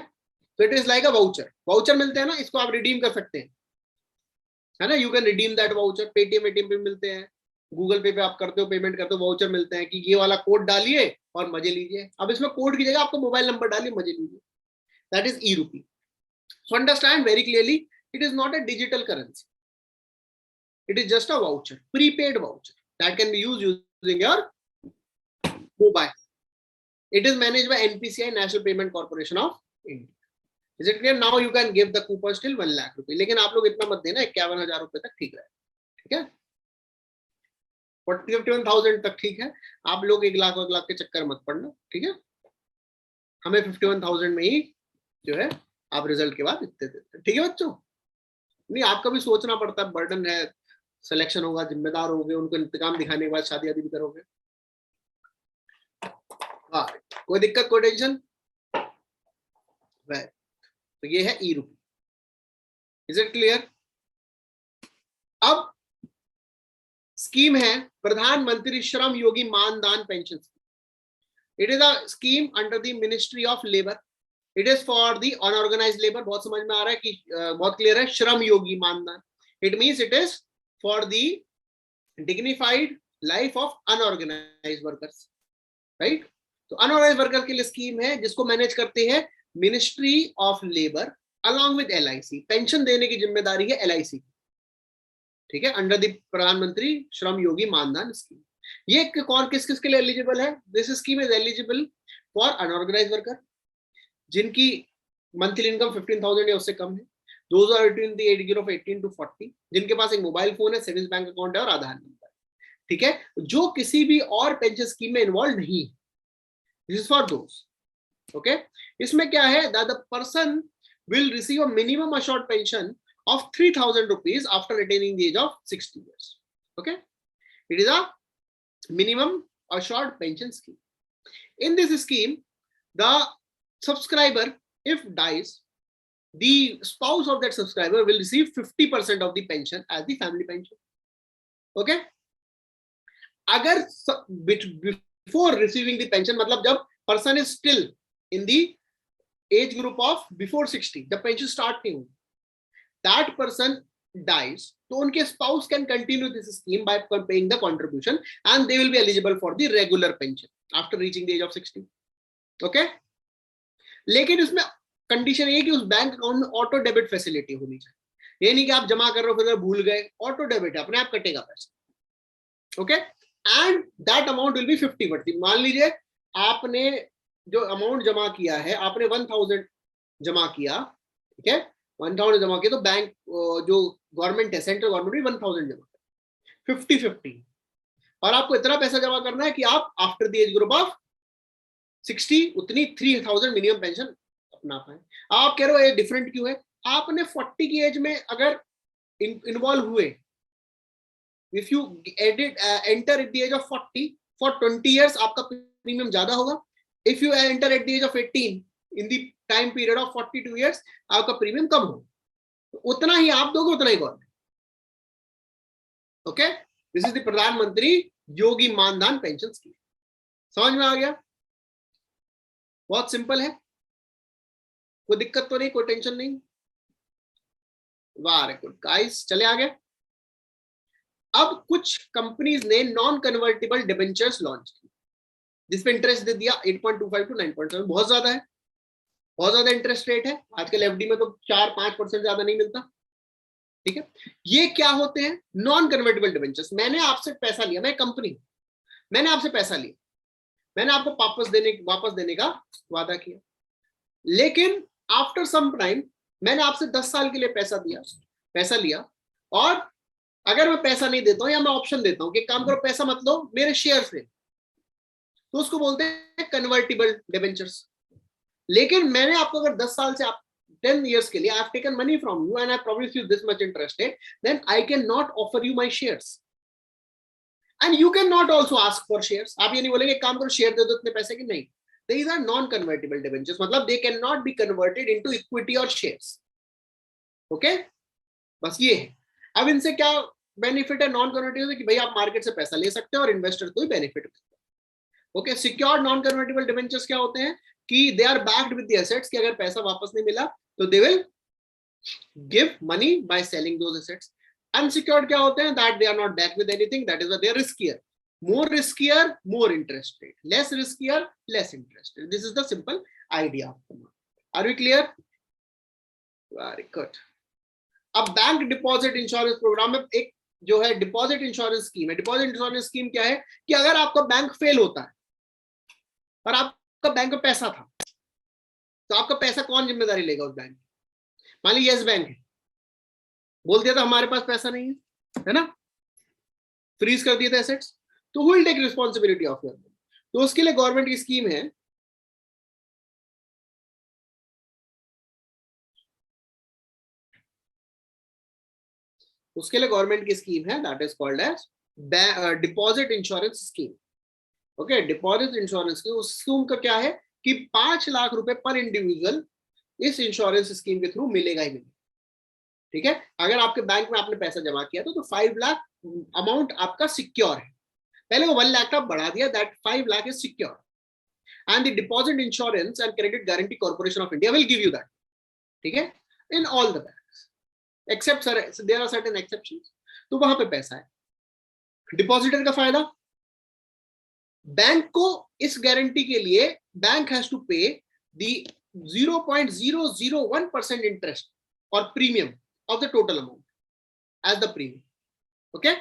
तो it is like a voucher मिलते हैं ना, इसको आप redeem कर सकते हैं, है ना? You can redeem that voucher, Paytm ATM पे मिलते हैं, गूगल पे आप करते हो पेमेंट करते हो, वाउचर मिलते हैं कि ये वाला कोड डालिए और मजे लीजिए। अब इसमें कोड की जगह आपको मोबाइल नंबर डालिए, मजे लीजिए, दैट इज ई रूपी। So understand very clearly, it is not a digital currency, it is just a voucher, prepaid voucher that can be used using your mobile. It is managed by NPCI, National Payment Corporation of India. Is it clear? Now you can give the coupon still 1 lakh रुपए, लेकिन आप लोग इतना मत देना, 51,000 रुपए तक ठीक है, ठीक है? 51,000 तक ठीक है, आप लोग 1 लाख के चक्कर मत पड़ना, ठीक है? हमें 51,000 में ही जो है आप रिजल्ट के बाद इतने देते हैं, ठीक है बच्चों? नहीं, आपका भी सोचना पड़ता है, बर्डन है, सिलेक्शन होगा, जिम्मेदार होगे, उनको इंतकाम दिखाने के बाद शादी आदि भी करोगे। हाँ, कोई दिक्कत, कोई टेंशन? तो ये है e rupee, is it clear? अब स्कीम है Pradhan Mantri Shram Yogi Maandhan pension scheme. It is a scheme under the ministry of labour, it is for the unorganised labour. बहुत समझ में आ रहा है कि बहुत क्लियर है, Shram Yogi Maandhan, it means it is for the dignified life of unorganised workers, right? तो अनऑर्गेनाइज्ड वर्कर के लिए स्कीम है जिसको मैनेज करते हैं ministry of labour along with LIC। Pension देने की जिम्मेदारी है LIC, ठीक है, अंडर द प्रधानमंत्री श्रम योगी मानधन स्कीम। ये कौन किस किस के लिए एलिजिबल है? This scheme is eligible for unorganised worker जिनकी मंथली इनकम 15,000 या उससे कम है, those are between the age group of 18 to 40, जिनके पास एक मोबाइल फोन है, सेविंग्स बैंक अकाउंट है और आधार नंबर, ठीक है, जो किसी भी और पेंशन स्कीम में इन्वॉल्व नहीं है, this is for those, okay? इसमें क्या है, the person will receive a minimum assured pension of 3,000 rupees after attaining the age of 60 years. Okay, it is a minimum assured pension scheme. In this scheme, the subscriber, if dies, the spouse of that subscriber will receive 50% of the pension as the family pension. Okay, agar before receiving the pension, मतलब जब person is still in the age group of before 60, the pension start नहीं हुई, that person dies, तो उनके spouse can continue this scheme by paying the contribution and they will be eligible for the regular pension after reaching the age of 60. Okay, लेकिन इसमें condition ये कि उस bank account में ऑटो डेबिट फैसिलिटी होनी चाहिए, ये नहीं कि आप जमा कर रहे हो फिर भूल गए, ऑटो डेबिट है, अपने आप कटेगा पैसा. Okay, and that amount will be 50%. मान लीजिए आपने जो अमाउंट जमा किया है, आपने 1000 जमा किया, ठीक है, 1000 जमा किया, तो बैंक जो गवर्नमेंट है, सेंट्रल गवर्नमेंट भी 1000 जमा करे, 50-50. और आपको इतना पैसा जमा करना है कि आप after the age group of 60 उतनी 3000 मिनिमम पेंशन अपना पाए. आप कह रहे हो ये डिफरेंट क्यों है? आपने 40 की एज में अगर इन्वॉल्व हुए, if you enter at the age of 40 for 20 years, आपका प्रीमियम ज्यादा होगा. If you enter at the age of 18 in the time period of 42 years, आपका प्रीमियम कम होगा. उतना ही आप दोगे, उतना ही government. Okay, this is the Pradhan Mantri Yogi Maandhan pension scheme. समझ में आ गया? बहुत सिंपल है, कोई दिक्कत तो नहीं, कोई टेंशन नहीं. वेरी गुड गाइस, चले आगे. अब कुछ कंपनीज ने नॉन कन्वर्टेबल डिबेंचर्स लॉन्च की, जिसपे इंटरेस्ट दे दिया 8.25 to 9.7. बहुत ज्यादा है, बहुत ज्यादा इंटरेस्ट रेट है. आजकल एफडी में तो 4-5% ज्यादा नहीं मिलता. ठीक है, ये क्या होते हैं? Non convertible debentures. मैंने आपसे पैसा लिया, मैं कंपनी, मैंने आपसे पैसा लिया, मैंने आपको वापस देने का वादा किया, लेकिन आफ्टर सम टाइम मैंने आपसे 10 साल के लिए पैसा लिया, और अगर मैं पैसा नहीं देता हूं या मैं ऑप्शन देता हूं कि काम करो, पैसा मत लो, मेरे शेयर से, तो उसको बोलते हैं कन्वर्टिबल डिबेंचर्स. लेकिन मैंने आपको अगर 10 साल से, आप 10 years के लिए, I have taken money from you and I promise you this much interest rate, then I can not offer you my shares and you can not also ask for shares. आप ये नहीं बोलेंगे काम करो share दे दो इतने पैसे की, नहीं. These are non-convertible debentures, मतलब they cannot be converted into equity or shares. Okay? बस ये है. अब इनसे क्या बेनिफिट है नॉन कन्वर्टेबल, कि भाई आप मार्केट से पैसा ले सकते हैं और इन्वेस्टर को ही बेनिफिट मिलता है. Okay, secured non convertible debentures क्या होते हैं कि they are backed with the assets, कि अगर पैसा वापस नहीं मिला तो they will give money by selling those assets. Unsecured क्या होते हैं? That they are not backed with anything, that is why they are riskier. More riskier, more interest rate. Less riskier, less interest rate. This is the simple idea. Are we clear? Very good. अब bank deposit insurance programme में एक जो है deposit insurance scheme है. Deposit insurance scheme क्या है कि अगर आपका बैंक फेल होता है और आपका बैंक में पैसा था, तो आपका पैसा कौन जिम्मेदारी लेगा उस बैंक? मान लीजिए यस बैंक है, बोल दिया था हमारे पास पैसा नहीं है ना, फ्रीज कर दिए थे एसेट्स, तो who will take responsibility of your money? तो उसके लिए गवर्नमेंट की स्कीम है, that is called as deposit insurance scheme. Okay, deposit insurance की उस स्कीम का क्या है कि 5 लाख रुपए पर इंडिविजुअल इस इंश्योरेंस स्कीम के थ्रू मिलेगा ही मिलेगा. ठीक है, अगर आपके बैंक में आपने पैसा जमा किया तो 5 लाख अमाउंट आपका सिक्योर है. पहले वो 1 लाख का बढ़ा दिया, that 5 lakh is secure, and the deposit insurance and credit guarantee corporation of India will give you that. ठीक है, in all the banks except there are certain exceptions. तो वहां पे पैसा है. डिपॉजिटर का फायदा, बैंक को इस गारंटी के लिए bank has to pay the 0.001% interest और premium of the total amount as the premium. Okay,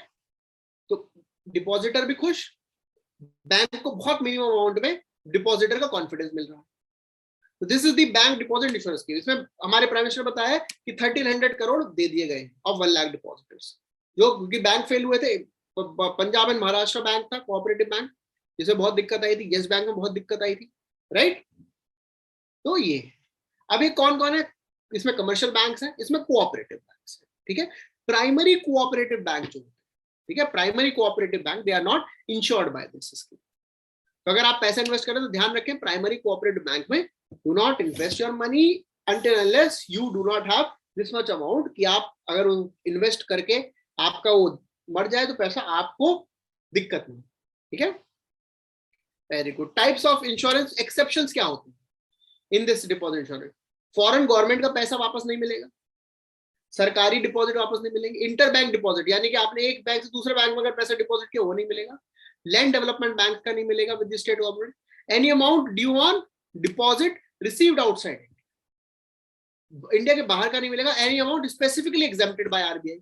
तो डिपॉजिटर भी खुश, बैंक को बहुत मिनिमम अमाउंट में डिपॉजिटर का कॉन्फिडेंस मिल रहा है. तो this is the bank deposit insurance scheme. इसमें हमारे प्राइम मिनिस्टर बताया कि 1300 करोड़ दे दिए गए ऑफ 1 लाख डिपॉजिटर्स, जो क्योंकि बैंक फेल हुए थे. पंजाब एंड महाराष्ट्र बैंक था, कोऑपरेटिव बैंक, जिसमें बहुत दिक्कत आई थी. यस बैंक में बहुत दिक्कत आई थी, राइट? तो ये अब ये कौन कौन है इसमें कमर्शियल बैंक्स हैं, इसमें कोऑपरेटिव बैंक्स हैं, ठीक है। प्राइमरी कोऑपरेटिव बैंक जो, ठीक है, primary cooperative bank, they are not insured by this scheme. तो अगर आप पैसे इन्वेस्ट करें तो ध्यान रखें, प्राइमरी कोऑपरेटिव बैंक में do not invest your money until unless you do not have this much amount कि आप अगर इन्वेस्ट करके आपका वो मर जाए तो पैसा आपको दिक्कत नहीं, ठीक है। Very good. Types of insurance exceptions क्या होते हैं in this deposit insurance? Foreign government का पैसा वापस नहीं मिलेगा, सरकारी डिपॉजिट वापस नहीं मिलेंगे, इंटर बैंक डिपॉजिट यानी कि आपने एक बैंक से दूसरे बैंक में अगर पैसा डिपॉजिट किया वो नहीं मिलेगा, लैंड डेवलपमेंट बैंक का नहीं मिलेगा with the state government, any amount due on deposit received outside India के बाहर का नहीं मिलेगा, any amount specifically exempted by RBI,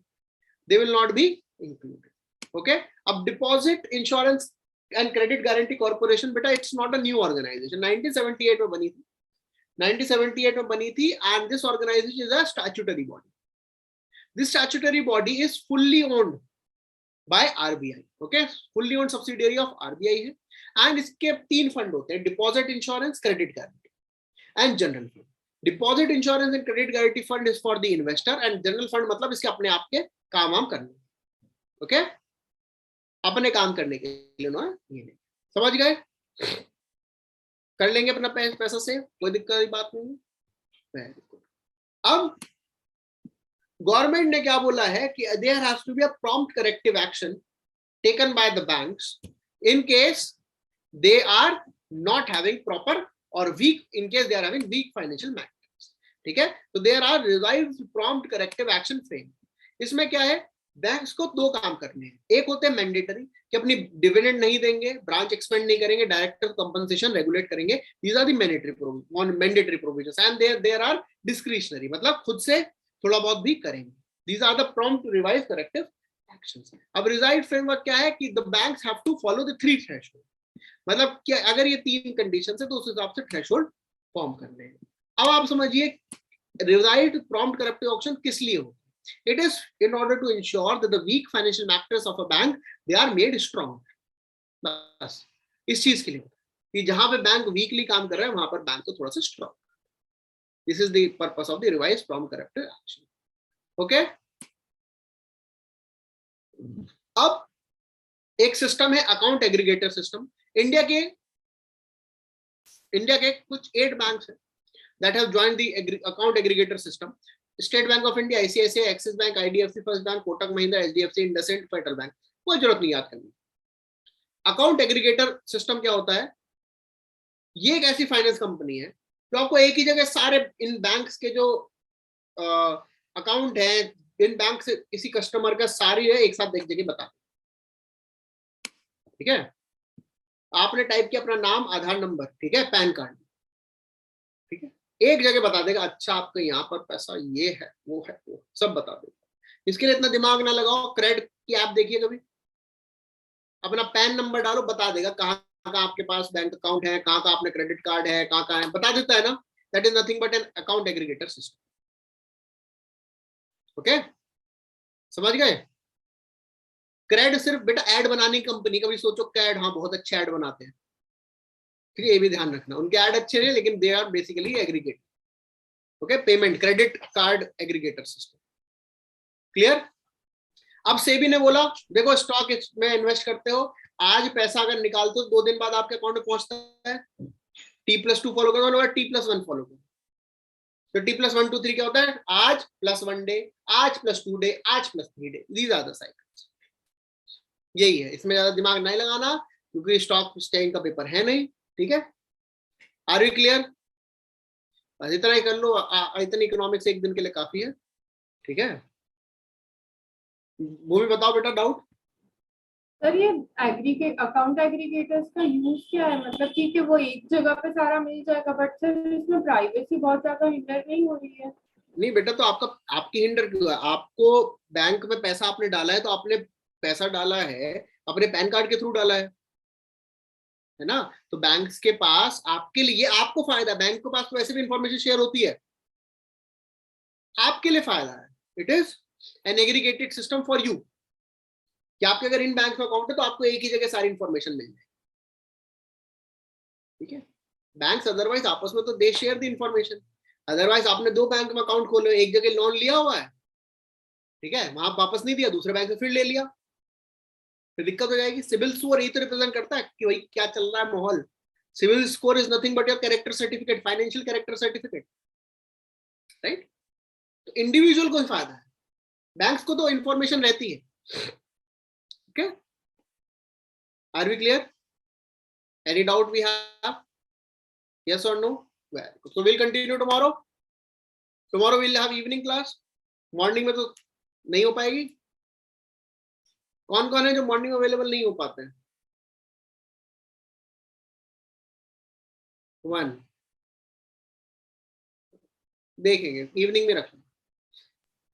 they will not be included. Okay, अब deposit insurance and credit guarantee corporation, बेटा it's not a new organisation, 1978 में बनी थी, 1978 में बनी थी, and this organisation is a statutory body. This statutory body is fully owned by RBI, okay, fully owned subsidiary of RBI है, and इसके 3 fund होते हैं, deposit insurance, credit guarantee and general fund. Deposit insurance and credit guarantee fund is for the investor, and general fund मतलब इसके अपने आप के काम वाम करने, ओके, अपने काम करने के लिए ना, ये नहीं, समझ गए? कर लेंगे अपना पैसा से, कोई दिक्कत की बात नहीं। Very good. अब गवर्नमेंट ने क्या बोला है कि there has to be a prompt corrective action taken by the banks in case they are not having proper or weak, in case they are having weak financial matters, ठीक है। तो there are revised prompt corrective action frame। इसमें क्या है, banks को 2 काम करने हैं, एक होते हैं मैंडेटरी कि अपनी डिविडेंड नहीं देंगे, ब्रांच एक्सपेंड नहीं करेंगे, डायरेक्टर कंपनसेशन रेगुलेट करेंगे, these are the mandatory provisions, and there are discretionary मतलब खुद से थोड़ा बहुत भी करेंगे, these are the prompt revised corrective actions। अब revised framework क्या है कि the banks have to follow the 3 threshold, मतलब क्या अगर ये 3 कंडीशन है तो उस हिसाब से थ्रेशोल्ड फॉर्म करने हैं। अब आप समझिए रिवाइज्ड प्रॉम्प्ट करेक्टिव एक्शन किस लिए हो, it is in order to ensure that the weak financial matters of a bank they are made strong. बस इस चीज के लिए कि जहां पे बैंक वीकली काम कर रहा है वहां पर बैंक को थोड़ा सा strong, this is the purpose of the revised prompt corrective action, okay. अब एक सिस्टम है अकाउंट एग्रीगेटर सिस्टम। इंडिया के कुछ 8 बैंक्स हैं that have joined the account aggregator system. State Bank of India, ICICI, Axis Bank, IDFC First Bank, Kotak Mahindra, HDFC, IndusInd, Federal Bank, कोई जरूरत नहीं याद करनी। अकाउंट एग्रीगेटर सिस्टम क्या होता है, ये एक ऐसी फाइनेंस कंपनी है जो आपको एक ही जगह सारे इन बैंक्स के जो अकाउंट है, इन बैंक से किसी कस्टमर का सारी है एक साथ एक जगह बता, ठीक है। आपने टाइप किया अपना नाम, आधार नंबर, ठीक है, पैन कार्ड, ठीक है, एक जगह बता देगा, अच्छा आपका यहाँ पर पैसा ये है वो है वो सब बता देगा। इसके लिए इतना दिमाग ना लगाओ, क्रेडिट की ऐप देखिए कभी, अपना पैन नंबर डालो, बता देगा कहाँ कहाँ आपके पास बैंक अकाउंट है, कहाँ कहाँ आपने क्रेडिट कार्ड है, कहाँ कहाँ है, बता देता है ना। That is nothing but an account aggregator system, okay, समझ गए। क्रेड सिर्फ बेटा ऐड बनाने की कंपनी, कभी सोचो कैड, हाँ बहुत अच्छे ऐड बनाते हैं, ठीक है, ये भी ध्यान रखना, उनके ऐड अच्छे नहीं लेकिन they are basically aggregate, okay, payment credit card aggregator system, clear. अब सेबी ने बोला देखो स्टॉक में इन्वेस्ट करते हो, आज पैसा अगर निकालते हो 2 दिन बाद आपके अकाउंट में पहुंचता है, T+2 फॉलो करो, T+1 फॉलो करो। तो T+1 2 3 क्या होता है, आज +1 डे, आज +2 डे, आज +3 day, these are the cycles. यही है, इसमें ज्यादा दिमाग नहीं लगाना क्योंकि स्टॉक एक्सचेंज का पेपर है नहीं, ठीक है। Are you clear? बस इतना ही कर लो, इतनी इकोनॉमिक्स एक दिन के लिए काफी है, ठीक है। वो भी बताओ बेटा डाउट। सर ये अकाउंट एग्रीगेटर्स का यूज क्या है, मतलब ठीक है वो एक जगह पे सारा मिल जाएगा, बट सर इसमें प्राइवेसी बहुत ज्यादा हिंडर नहीं हो रही है? नहीं बेटा, तो आपकी हिंडर क्यों है? आपको बैंक में पैसा आपने डाला है, तो आपने पैसा डाला है अपने पैन कार्ड के थ्रू डाला है ना, तो बैंक्स के पास आपके लिए, आपको फायदा, बैंक के पास तो वैसे भी इंफॉर्मेशन शेयर होती है, आपके लिए फायदा है। It is an aggregated system for you, कि आपके अगर इन बैंक में अकाउंट है तो आपको एक ही जगह सारी इंफॉर्मेशन मिल जाए, ठीक है। बैंक्स अदरवाइज आपस में तो दे शेयर द इंफॉर्मेशन, अदरवाइज आपने 2 बैंक में अकाउंट खोले, एक जगह लोन लिया हुआ है, ठीक है, वहां वापस नहीं दिया, दूसरे बैंक से फिर ले लिया, फिर दिक्कत हो जाएगी। सिविल स्कोर यही तो रिप्रेजेंट करता है कि भाई क्या चल रहा है माहौल। CIBIL score is nothing but your character certificate, financial character certificate, right. तो इंडिविजुअल को फायदा है, बैंक्स को तो इंफॉर्मेशन रहती है। Okay, are we clear? Any doubt we have? Yes और no? So we'll continue tomorrow. Tomorrow we'll have evening class. Morning में तो नहीं हो पाएगी। कौन कौन है जो मॉर्निंग में अवेलेबल नहीं हो पाते हैं? 1 देखेंगे, इवनिंग में रखें,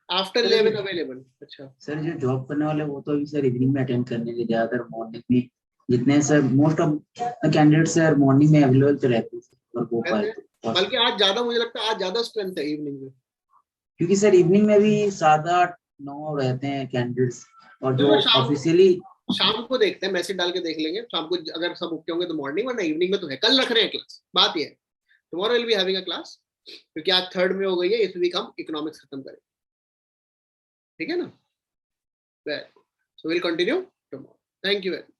आफ्टर 11 अवेलेबल। अच्छा सर, जो जॉब करने वाले वो तो अभी सर इवनिंग में अटेंड करने के, ज्यादातर मॉर्निंग में जितने sir most of candidate sir morning में अवेलेबल तो रहते हैं सर, और वो पाए तो। बल्कि आज ज्यादा, मुझे लगता है आज ज्यादा स्ट्रेंथ है इवनिंग में, क्योंकि सर इवनिंग में भी 7, 8, 9 रहते हैं कैंडिडेट्स, और जो चलो ऑफिशियली शाम को देखते हैं, मैसेज डाल के देख लेंगे शाम को, अगर सब ओके होंगे तो मॉर्निंग, वरना इवनिंग में तो है। कल रख रहे हैं क्लास, बात ये है tomorrow will be having a class, क्योंकि आज 3rd में हो गई है, इस वीक हम इकोनॉमिक्स खत्म करेंगे, ठीक है ना? So will continue tomorrow. Thank you very much.